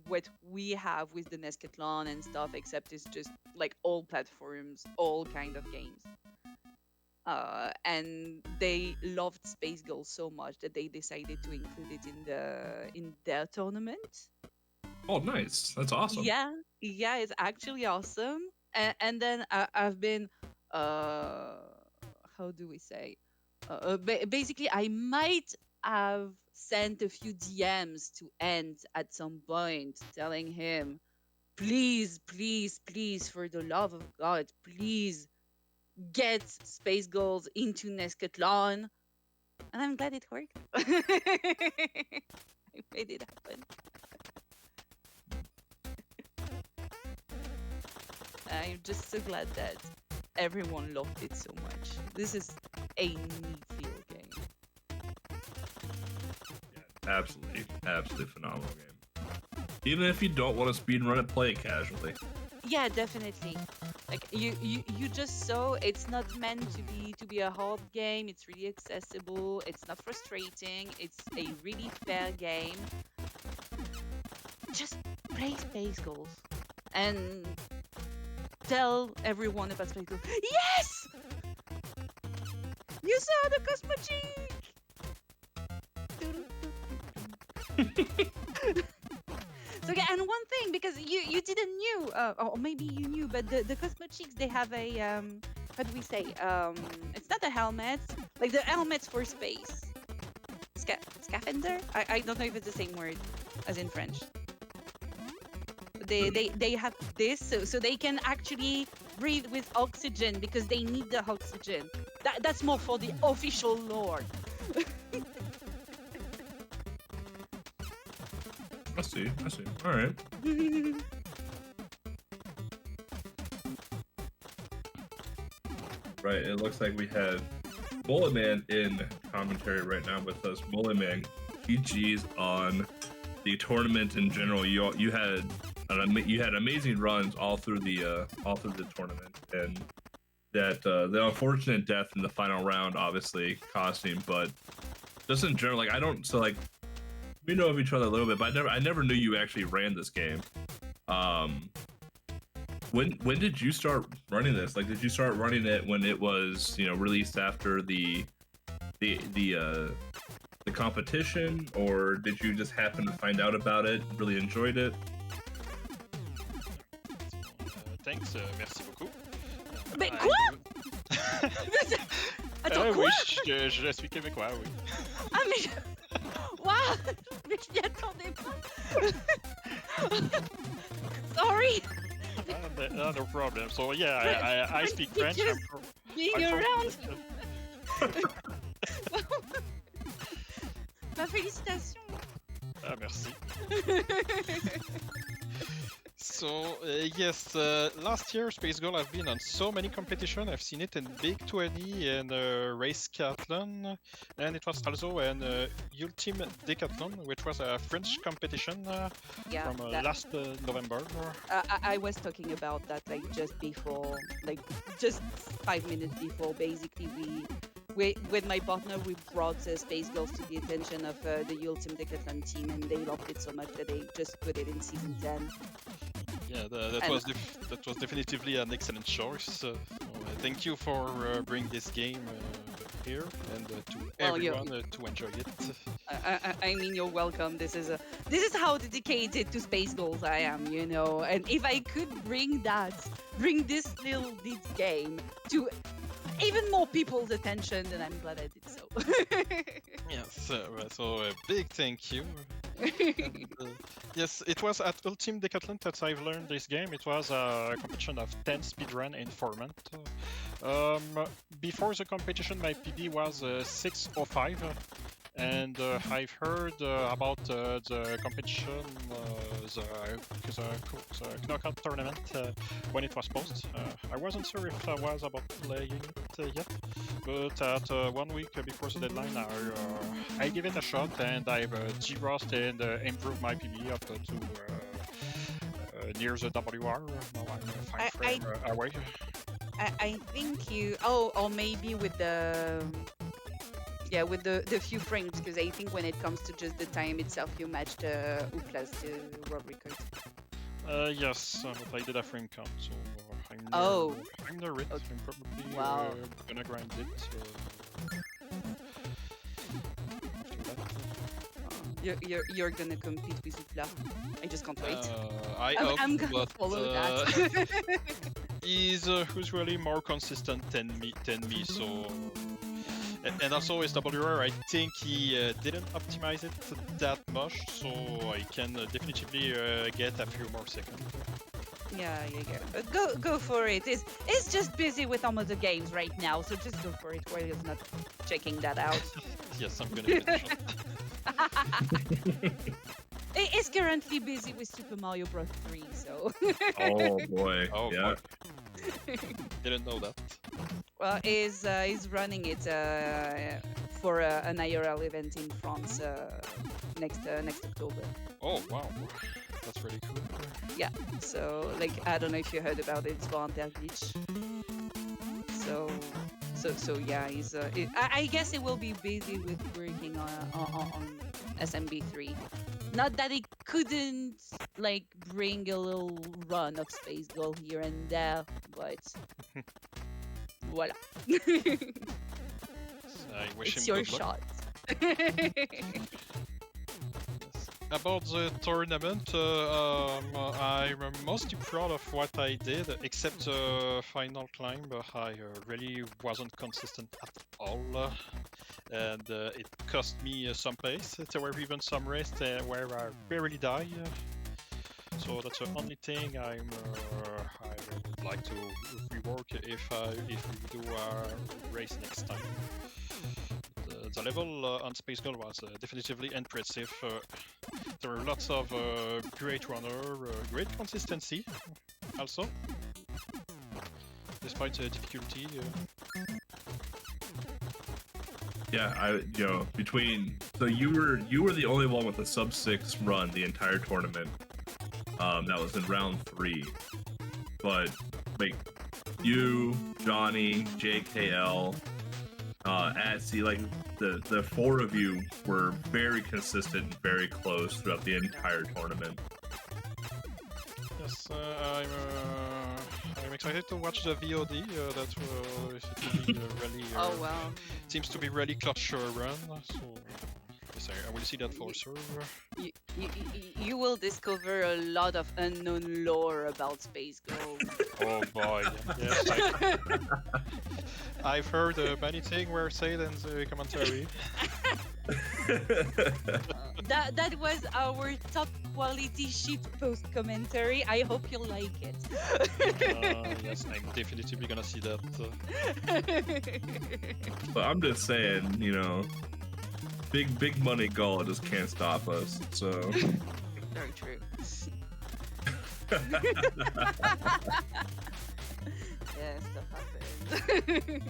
what we have with the Nescathlon and stuff, except it's just like all platforms, all kind of games. And they loved Spacegulls so much that they decided to include it in their tournament. oh, nice. That's awesome. Yeah, it's actually awesome. And then I've been, how do we say? Basically, I might have sent a few DMs to Ant at some point, telling him, please, for the love of God, please get Spacegulls into Nescathlon. And I'm glad it worked. I made it happen. I'm just so glad that everyone loved it so much. This is a neat field game. Yeah, absolutely phenomenal game. Even if you don't want to speedrun it, play it casually. Yeah, definitely. Like you just saw, it's not meant to be a hard game. It's really accessible. It's not frustrating. It's a really fair game. Just play Spacegulls and tell everyone about Spacegulls. Yes! You saw the Cosmo Cheek! So yeah, and one thing, because you didn't knew, or maybe you knew, but the Cosmo Cheeks, they have a how do we say, it's not a helmet, like the helmets for space. Scaphandre? I don't know if it's the same word as in French. They have this, so they can actually breathe with oxygen because they need the oxygen. That's more for the official lore. I see. All right. Right, it looks like we have Bullet Man in commentary right now with us. Bullet Man, GG's on the tournament in general. You had amazing runs all through the tournament, and that the unfortunate death in the final round obviously costing, but just in general, like we know of each other a little bit, but I never knew you actually ran this game. When did you start running this? Like, did you start running it when it was, released after the competition, or did you just happen to find out about it, really enjoyed it? Thanks, merci beaucoup. Mais quoi? Attends, quoi? Oui, je suis québécois, oui. Ah mais... Waouh! Mais je m'y attendais pas. Sorry. No problem. So yeah, I speak French. Being around. Bah, félicitations. Ah, merci. So yes, last year Spacegulls have been on so many competitions. I've seen it in Big 20 and Race Decathlon, and it was also an Ultimate Decathlon, which was a French competition from last November. I was talking about that just before, just 5 minutes before. Basically, we with my partner, we brought Spacegulls to the attention of the Ultimate Decathlon team, and they loved it so much that they just put it in season 10. Yeah, that was definitively an excellent choice. Thank you for bringing this game here and to everyone to enjoy it. I mean, you're welcome. This is how dedicated to Spacegulls I am, And if I could bring this game to even more people's attention, then I'm glad I did so. Yes, so a big thank you. And, yes, it was at Ultimate Decathlon that I've learned this game. It was a competition of 10 speedrun in 4 months. Before the competition, my PB was 6:05, and I've heard about the competition, the knockout tournament when it was posted. I wasn't sure if I was about playing it yet, but at 1 week before the deadline, I gave it a shot, and I've G-Rost and improved my PB up to near the WR. Now I'm 5 frames away. I think you... Oh, or maybe with the... Yeah, with the few frames, because I think when it comes to just the time itself, you matched Upla's world record. Yes, but I did a frame count, so I'm near it. Okay. I'm probably gonna grind it. You're gonna compete with Upla. I just can't wait. I'm gonna follow that. He's usually more consistent than me, so. And also his WR, I think he didn't optimize it that much, so I can definitively get a few more seconds. Yeah. Go for it. It's just busy with some of the games right now, so just go for it while he's not checking that out. Yes, I'm gonna finish it. It's currently busy with Super Mario Bros. 3, so... Oh boy, oh, yeah. Didn't know that. Well, he's running it for an IRL event in France next October. Oh wow, that's really cool. Yeah, so I don't know if you heard about it. It's for Glitch. So yeah, he's. I guess it will be busy with working on SMB3. Not that it couldn't bring a little run of Spacegulls here and there, but voila. I wish it's him your good luck. shot. About the tournament, I'm mostly proud of what I did, except the final climb. I really wasn't consistent at all, and it cost me some pace. There were even some races where I barely died. So that's the only thing I would like to rework if we do a race next time. The level on Spacegulls was definitively impressive. There were lots of great runner, great consistency also, despite the difficulty. Yeah, so you were the only one with a sub-6 run the entire tournament. That was in round 3. But like you, Johnny, JKL, Atsy, like the 4 of you were very consistent and very close throughout the entire tournament. Yes, I'm excited to watch the VOD. That it will be really. Oh wow. Seems to be really clutch run. So yes, I will see that for sure. You will discover a lot of unknown lore about Spacegulls. Oh boy, yes. I've heard many things were said in the commentary. That was our top quality shit post commentary. I hope you like it. Yes, I'm definitely gonna see that. But I'm just saying, big money Gull just can't stop us. So Very true. Yeah, stuff happens.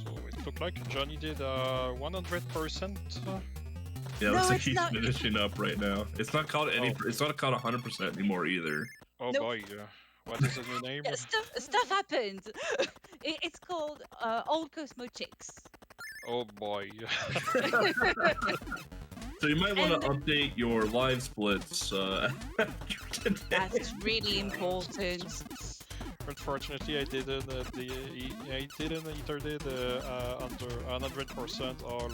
So it looked like Johnny did 100%. yeah, No, looks like it's he's not. finishing up right now. It's not called It's not called 100% anymore either. Oh Nope. boy, what is the new name? Yeah, stuff happened. It's called Old Cosmo Chicks. Oh boy. So you might want And- to update your live splits. That's really important. Unfortunately, I didn't either did under 100% or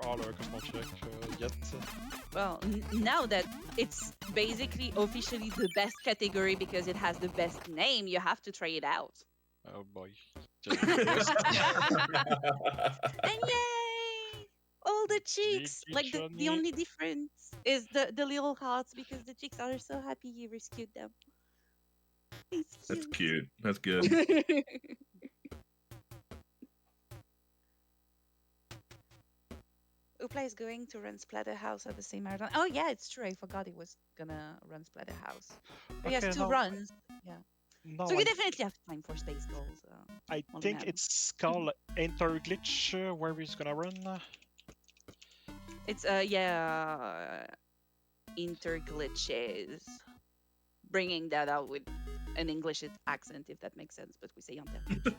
all Cosmo check yet. Well, now that it's basically officially the best category because it has the best name, you have to try it out. Oh boy. And yay! All the cheeks! Cheeky Like the Johnny. only difference is the little hearts because the chicks are so happy you rescued them. It's That's cute. cute. That's good. Upla is going to run Splatterhouse at the same marathon. Oh yeah, it's true. I forgot he was gonna run Splatterhouse. He has Okay, 2 now- runs. No, So you definitely have time for Spacegulls. I on think now. it's called Enter Glitch where he's gonna run. It's interglitches. Bringing that out with an English accent, if that makes sense, but we say interglitch.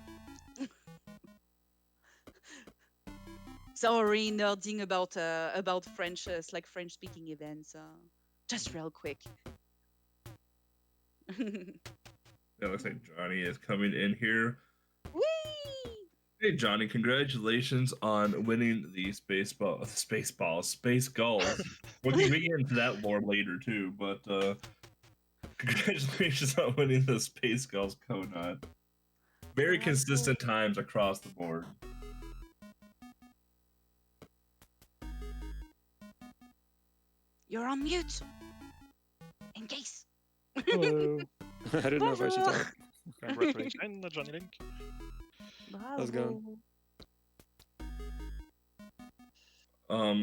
Sorry, nerding about French, like French speaking events. Just real quick. It looks like Johnny is coming in here. Whee! Hey Johnny, congratulations on winning the Space Gulls. We can get into that lore later too, but congratulations on winning the Spacegulls KONOT. Very consistent times across the board. You're on mute. In case. Hello. I didn't know if I should Bonjour. talk. Congratulations, Johnny Link. Bravo. it going?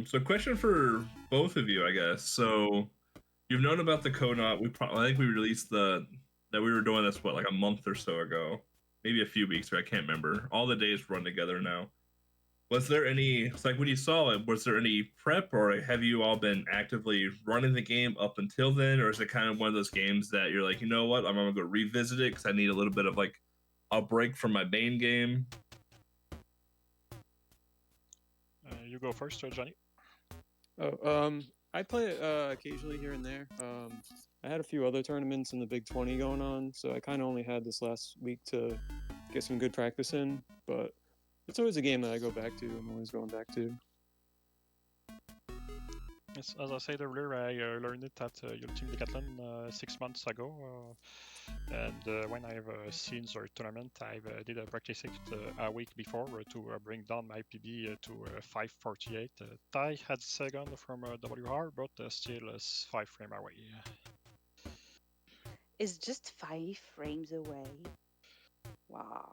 So question for both of you, I guess. So you've known about the KONOT. I think we released that we were doing this like a month or so ago, maybe a few weeks ago. I can't remember. All the days run together now. Was there any? It's like when you saw it, was there any prep, or have you all been actively running the game up until then, or is it kind of one of those games that you're like, you know what, I'm gonna go revisit it because I need a little bit of like a break from my main game? You go first, Johnny. Oh, I play it occasionally here and there. I had a few other tournaments in the Big 20 going on, so I kind of only had this last week to get some good practice in, but it's always a game that I go back to. I'm always going back to. Yes, as I said earlier, I learned it at Ultimate Decathlon 6 months ago. And when I have seen the tournament, I did a practice it a week before to bring down my PB to 5:48. I had second from WR, but still 5 frame away. It's just 5 frames away. Wow.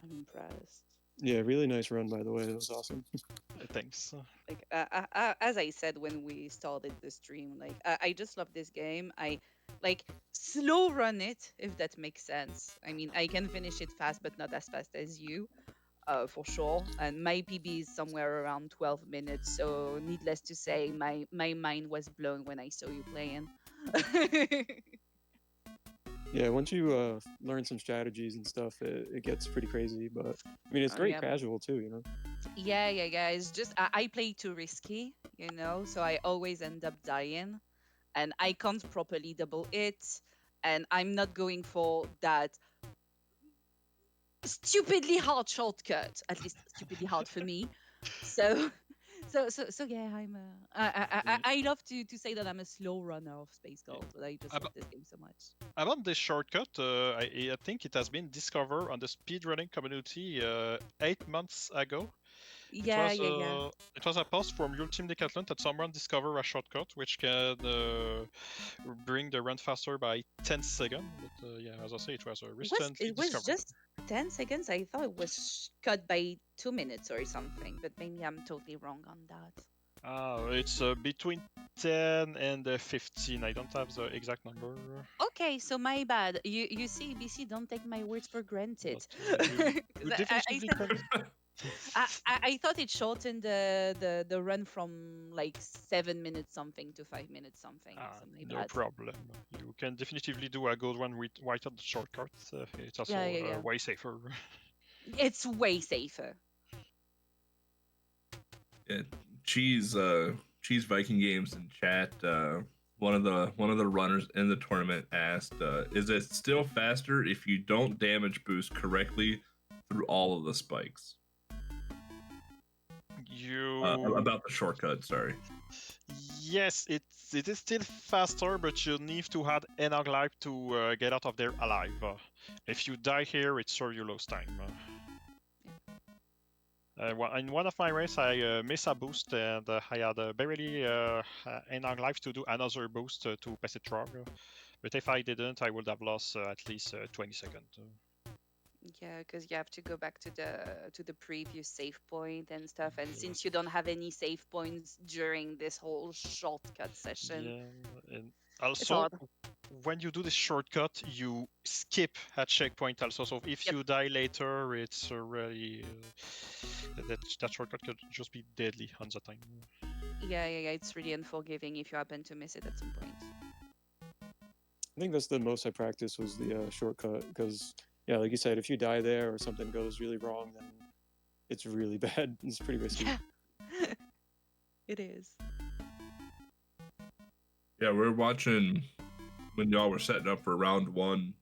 I'm impressed. Yeah, really nice run, by the way. It was awesome. Thanks. Like as I said when we started the stream, like I just love this game. I like slow run it if that makes sense. I mean, I can finish it fast, but not as fast as you, for sure. And my PB is somewhere around 12 minutes. So needless to say, my mind was blown when I saw you playing. Yeah, once you learn some strategies and stuff, it gets pretty crazy. But I mean, it's Oh, great yeah. casual too, you know. Yeah. It's just I play too risky, you know, so I always end up dying, and I can't properly double it, and I'm not going for that stupidly hard shortcut. At least stupidly hard for me. So, so yeah, I love to say that I'm a slow runner of Spacegulls, but I just love this game so much. About this shortcut, I think it has been discovered on the speedrunning community 8 months ago. Yeah. It was a post from Ultimate Decathlon that someone discovered a shortcut which can bring the run faster by 10 seconds. But yeah, as I say, it was recently It was discovered. just 10 seconds. I thought it was cut by 2 minutes or something, but maybe I'm totally wrong on that. It's between 10 and 15. I don't have the exact number. Okay, so my bad. You see, BC, don't take my words for granted. But you 'Cause I definitely said can. I thought it shortened the run from like 7 minutes something to 5 minutes something. So my No bad. problem. You can definitively do a good one with without the shortcut. It's also Yeah. way safer. It's way safer. Yeah, cheese Viking Games in chat. One of the runners in the tournament asked, "Is it still faster if you don't damage boost correctly through all of the spikes?" About the shortcut. Sorry. Yes, it is still faster, but you need to add enough life to get out of there alive. If you die here, it's sure you lose time. In one of my races, I missed a boost, and I had barely enough life to do another boost to pass it through. But if I didn't, I would have lost at least 20 seconds. Yeah, because you have to go back to the previous save point and stuff. And since you don't have any save points during this whole shortcut session, Yeah, and it's also hard. when you do this shortcut, you skip a checkpoint also. So if Yep. you die later, it's really that shortcut could just be deadly on the time. Yeah. It's really unforgiving if you happen to miss it at some point. I think that's the most I practiced was the shortcut because, yeah, like you said, if you die there or something goes really wrong, then it's really bad. It's pretty risky. Yeah, it is. Yeah, we're watching when y'all were setting up for round one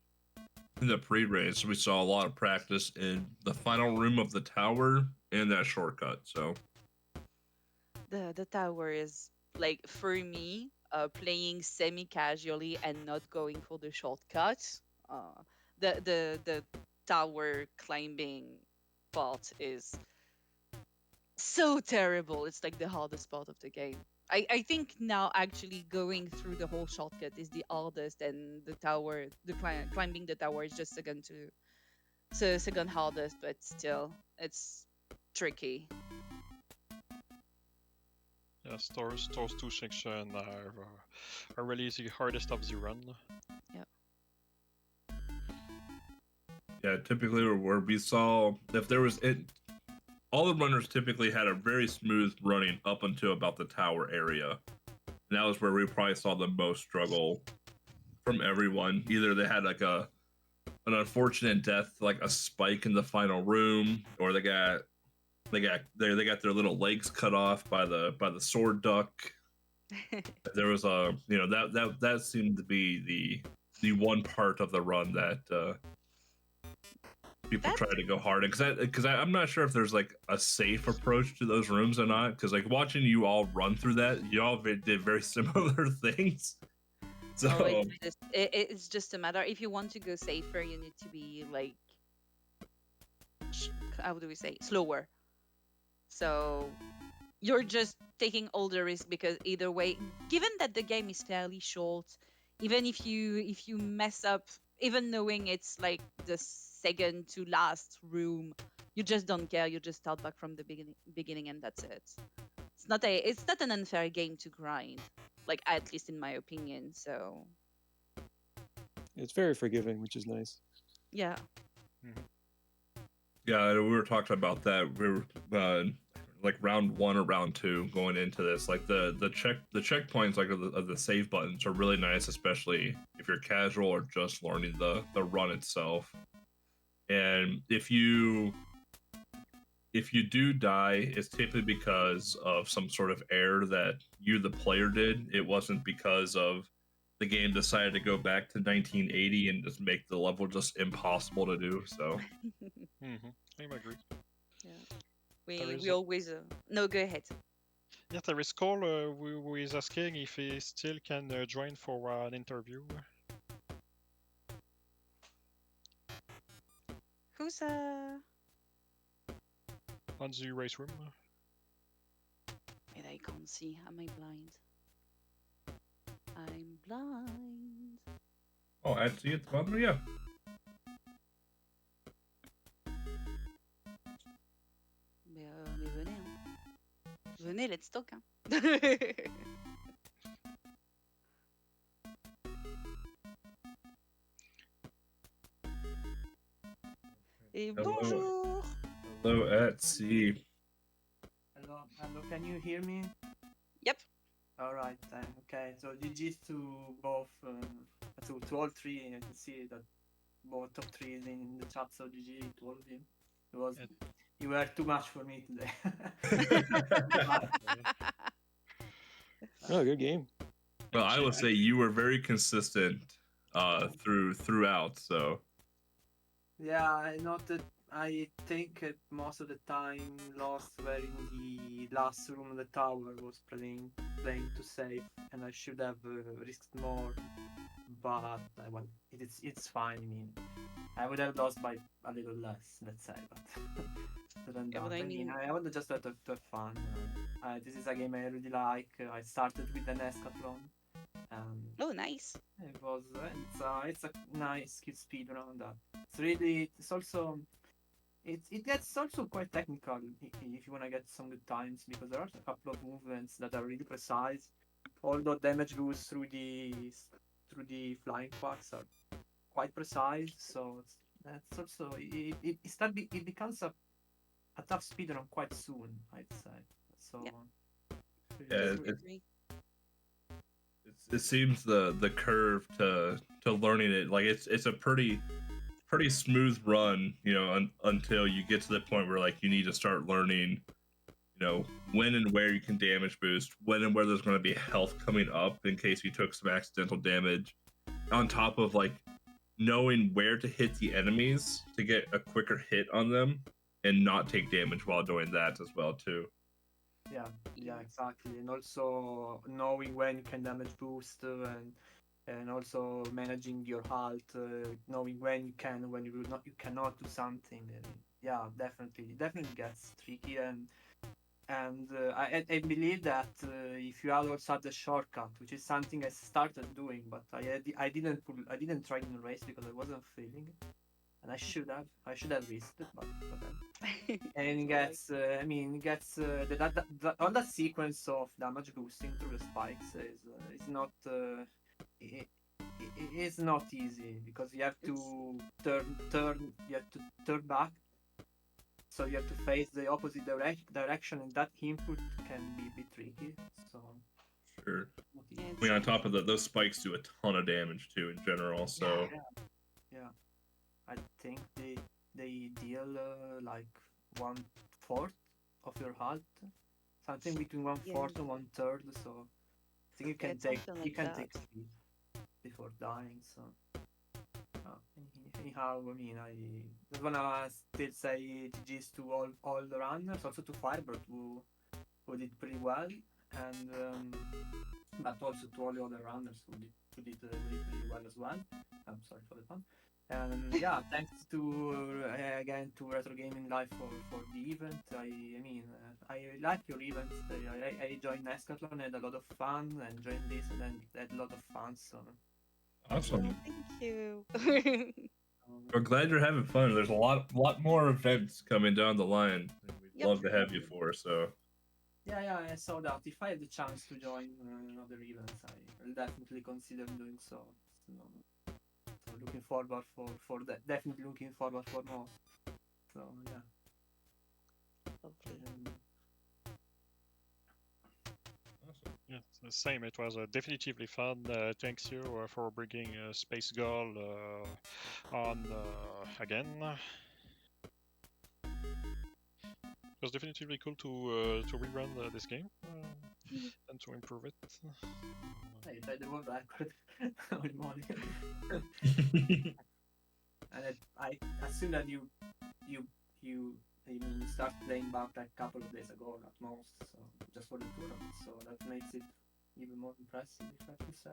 in the pre-race. We saw a lot of practice in the final room of the tower and that shortcut. So The tower is like for me, playing semi-casually and not going for the shortcut. The tower climbing part is so terrible. It's like the hardest part of the game. I think now actually going through the whole shortcut is the hardest, and the tower, climbing the tower is just second hardest, but still it's tricky. Yes, those two sections are really the hardest of the run. yeah, typically where we saw if there was it, all the runners typically had a very smooth running up until about the tower area. And that was where we probably saw the most struggle from everyone. Either they had like an unfortunate death, like a spike in the final room, or they got their little legs cut off by the sword duck. There was a that seemed to be the one part of the run that people That's try to go hard because I'm not sure if there's like a safe approach to those rooms or not. Because like watching you all run through that, you all did very similar things. So no, it's just a matter. If you want to go safer, you need to be like, how do we say, slower. So you're just taking all the risk because either way, given that the game is fairly short, even if you mess up, even knowing it's like the second to last room, you just don't care. You just start back from the beginning, and that's it. It's not an unfair game to grind, like at least in my opinion. So It's very forgiving, which is nice. yeah. yeah, we were talking about that. We were like round 1 or round 2 going into this. Like the checkpoints like of the save buttons are really nice, especially if you're casual or just learning the run itself. And if you do die, it's typically because of some sort of error that you, the player, did. It wasn't because of the game decided to go back to 1980 and just make the level just impossible to do. So I agree. Yeah. There We is we a- always no, go ahead. Yeah, there is Cole who is asking if he still can join for an interview Who's on the race room. and I can't see. Am I blind? I'm blind. oh, actually, it's bottom. Yeah. Mais venez, hein. Venez, let's talk, hein. Et Hello. bonjour. Hello at sea. Hello, hello, can you hear me? Yep. All right, okay. So GG's to both, to all three. I can see that both top three is in the chat. So GG to all of you. You were too much for me today. Oh, good game. Well, I will say you were very consistent throughout. So Yeah, I noted. I think most of the time lost were in the last room of the tower was playing too safe, and I should have risked more. But it's fine. I mean, I would have lost by a little less, let's say. But other than Yeah, that, but I I mean, mean- I wanted just to have fun. This is a game I really like. I started with an Escathlon. Oh, nice. It was it's a nice cute speed around that. It's also it gets also quite technical if you want to get some good times because there are a couple of movements that are really precise. Although damage boosts through the flying quacks are quite precise, so that's also it becomes a tough speedrun quite soon, I'd say. So Yeah. Yeah, Totally agree. it seems the curve to learning it, like it's a pretty smooth run, you know, until you get to the point where like you need to start learning, you know, when and where you can damage boost, when and where there's going to be health coming up in case you took some accidental damage, on top of like knowing where to hit the enemies to get a quicker hit on them and not take damage while doing that as well too. yeah, exactly, and also knowing when you can damage boost and also managing your halt, knowing when you can, when you cannot do something. Yeah, definitely, it definitely gets tricky, and I believe that if you also had the shortcut, which is something I started doing, but I didn't try in the race because I wasn't feeling it, and I should have risked it, but then. And it gets, it gets all that sequence of damage boosting through the spikes is not it is not easy because you have to turn back, so you have to face the opposite direction, and that input can be a bit tricky. So Sure. Yeah, I mean, on top of that, those spikes do a ton of damage too in general. So yeah, I think they deal like 1/4 of your health, something between 1/4 and 1/3. So I think you Yeah, can it's something like take that. sleep before dying. So anyhow, I mean, I just wanna still say GG's to all the runners, also to Firebird who did pretty well, and but also to all the other runners who did really well as well. I'm sorry for the pun. And yeah, thanks to again to Retro Gaming Live for the event. I mean, I like your event. I joined Nescatlon, had a lot of fun, and joined this and then had a lot of fun. So Awesome. Thank you. We're glad you're having fun. There's a lot more events coming down the line. We'd Yep. love to have you for. So yeah, I saw that. If I had the chance to join another event, I will definitely consider doing so. So looking forward for that. Definitely looking forward for more. So yeah. Lovely. awesome. Yeah, it's the same. It was definitively fun. Thanks you for bringing Space Gull on again. It was definitively cool to rerun this game and to improve it. I tried the world record with money. And I as soon as you start playing back like a couple of days ago at most, so just for the tournament, so that makes it even more impressive, if I should say.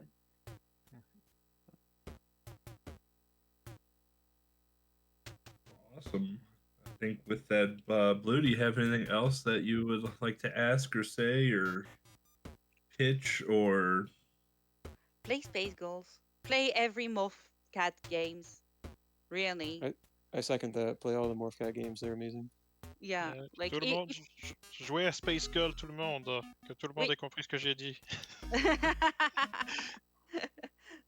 Awesome. I think with that, Blue, do you have anything else that you would like to ask or say or pitch or? Play Spacegulls. Play every Morph Cat games. Really. I second that. Play all the Morphcat games. They're amazing. Yeah. Like Tout le monde, jouez à Space Gull, tout le monde. Que tout le monde Oui. ait compris ce que j'ai dit.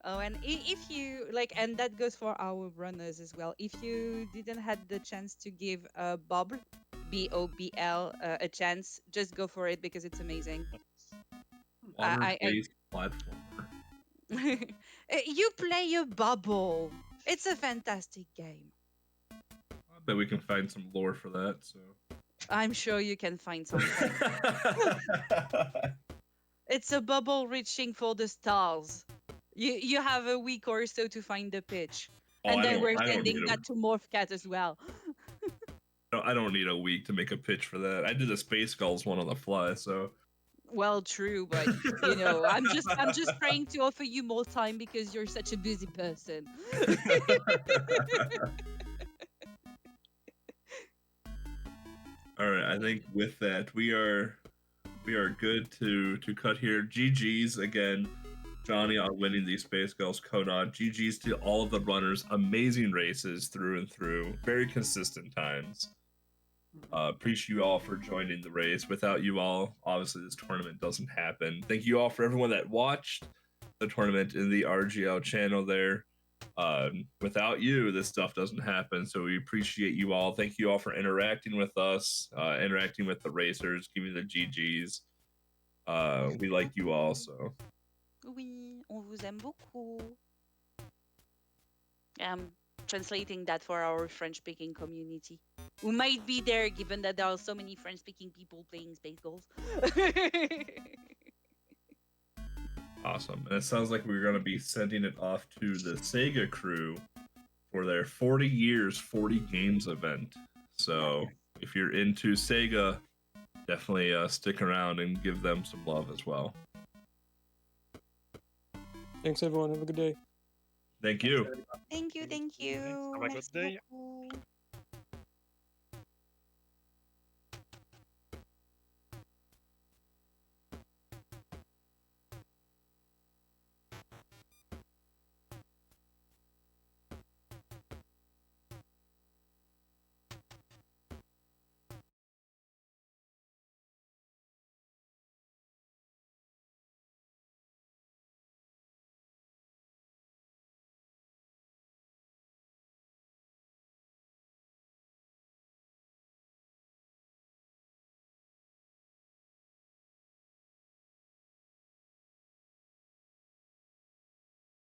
Oh, and if you like, and that goes for our runners as well. If you didn't had the chance to give Bobble, BOBL, a chance, just go for it because it's amazing. Water-based platformer. You play a bubble. It's a fantastic game. I bet we can find some lore for that. So I'm sure you can find something. It's a bubble reaching for the stars. You have a week or so to find the pitch. Oh, And I then don't- we're I don't sending need a- that to Morphcat as well. No, I don't need a week to make a pitch for that. I did the Space Gulls one on the fly, so. Well, true, but you know, I'm just trying to offer you more time because you're such a busy person. All right, I think with that we are good to cut here. GG's again, Johnny, on winning the Spacegulls KONOT. GG's to all of the runners, amazing races through and through, very consistent times. Appreciate you all for joining the race. Without you all, obviously this tournament doesn't happen. Thank you all for everyone that watched the tournament in the RGL channel there. Without you, this stuff doesn't happen. So we appreciate you all. Thank you all for interacting with us, interacting with the racers, giving the GGs. We like you all. So Oui, on vous aime beaucoup. I'm translating that for our French-speaking community, who might be there, given that there are so many French-speaking people playing Spacegulls. awesome. And it sounds like we're going to be sending it off to the Sega crew for their 40 years, 40 games event. So if you're into Sega, definitely stick around and give them some love as well. Thanks, everyone. Have a good day. Thank you. Thank you. Have a good Merci day. beaucoup.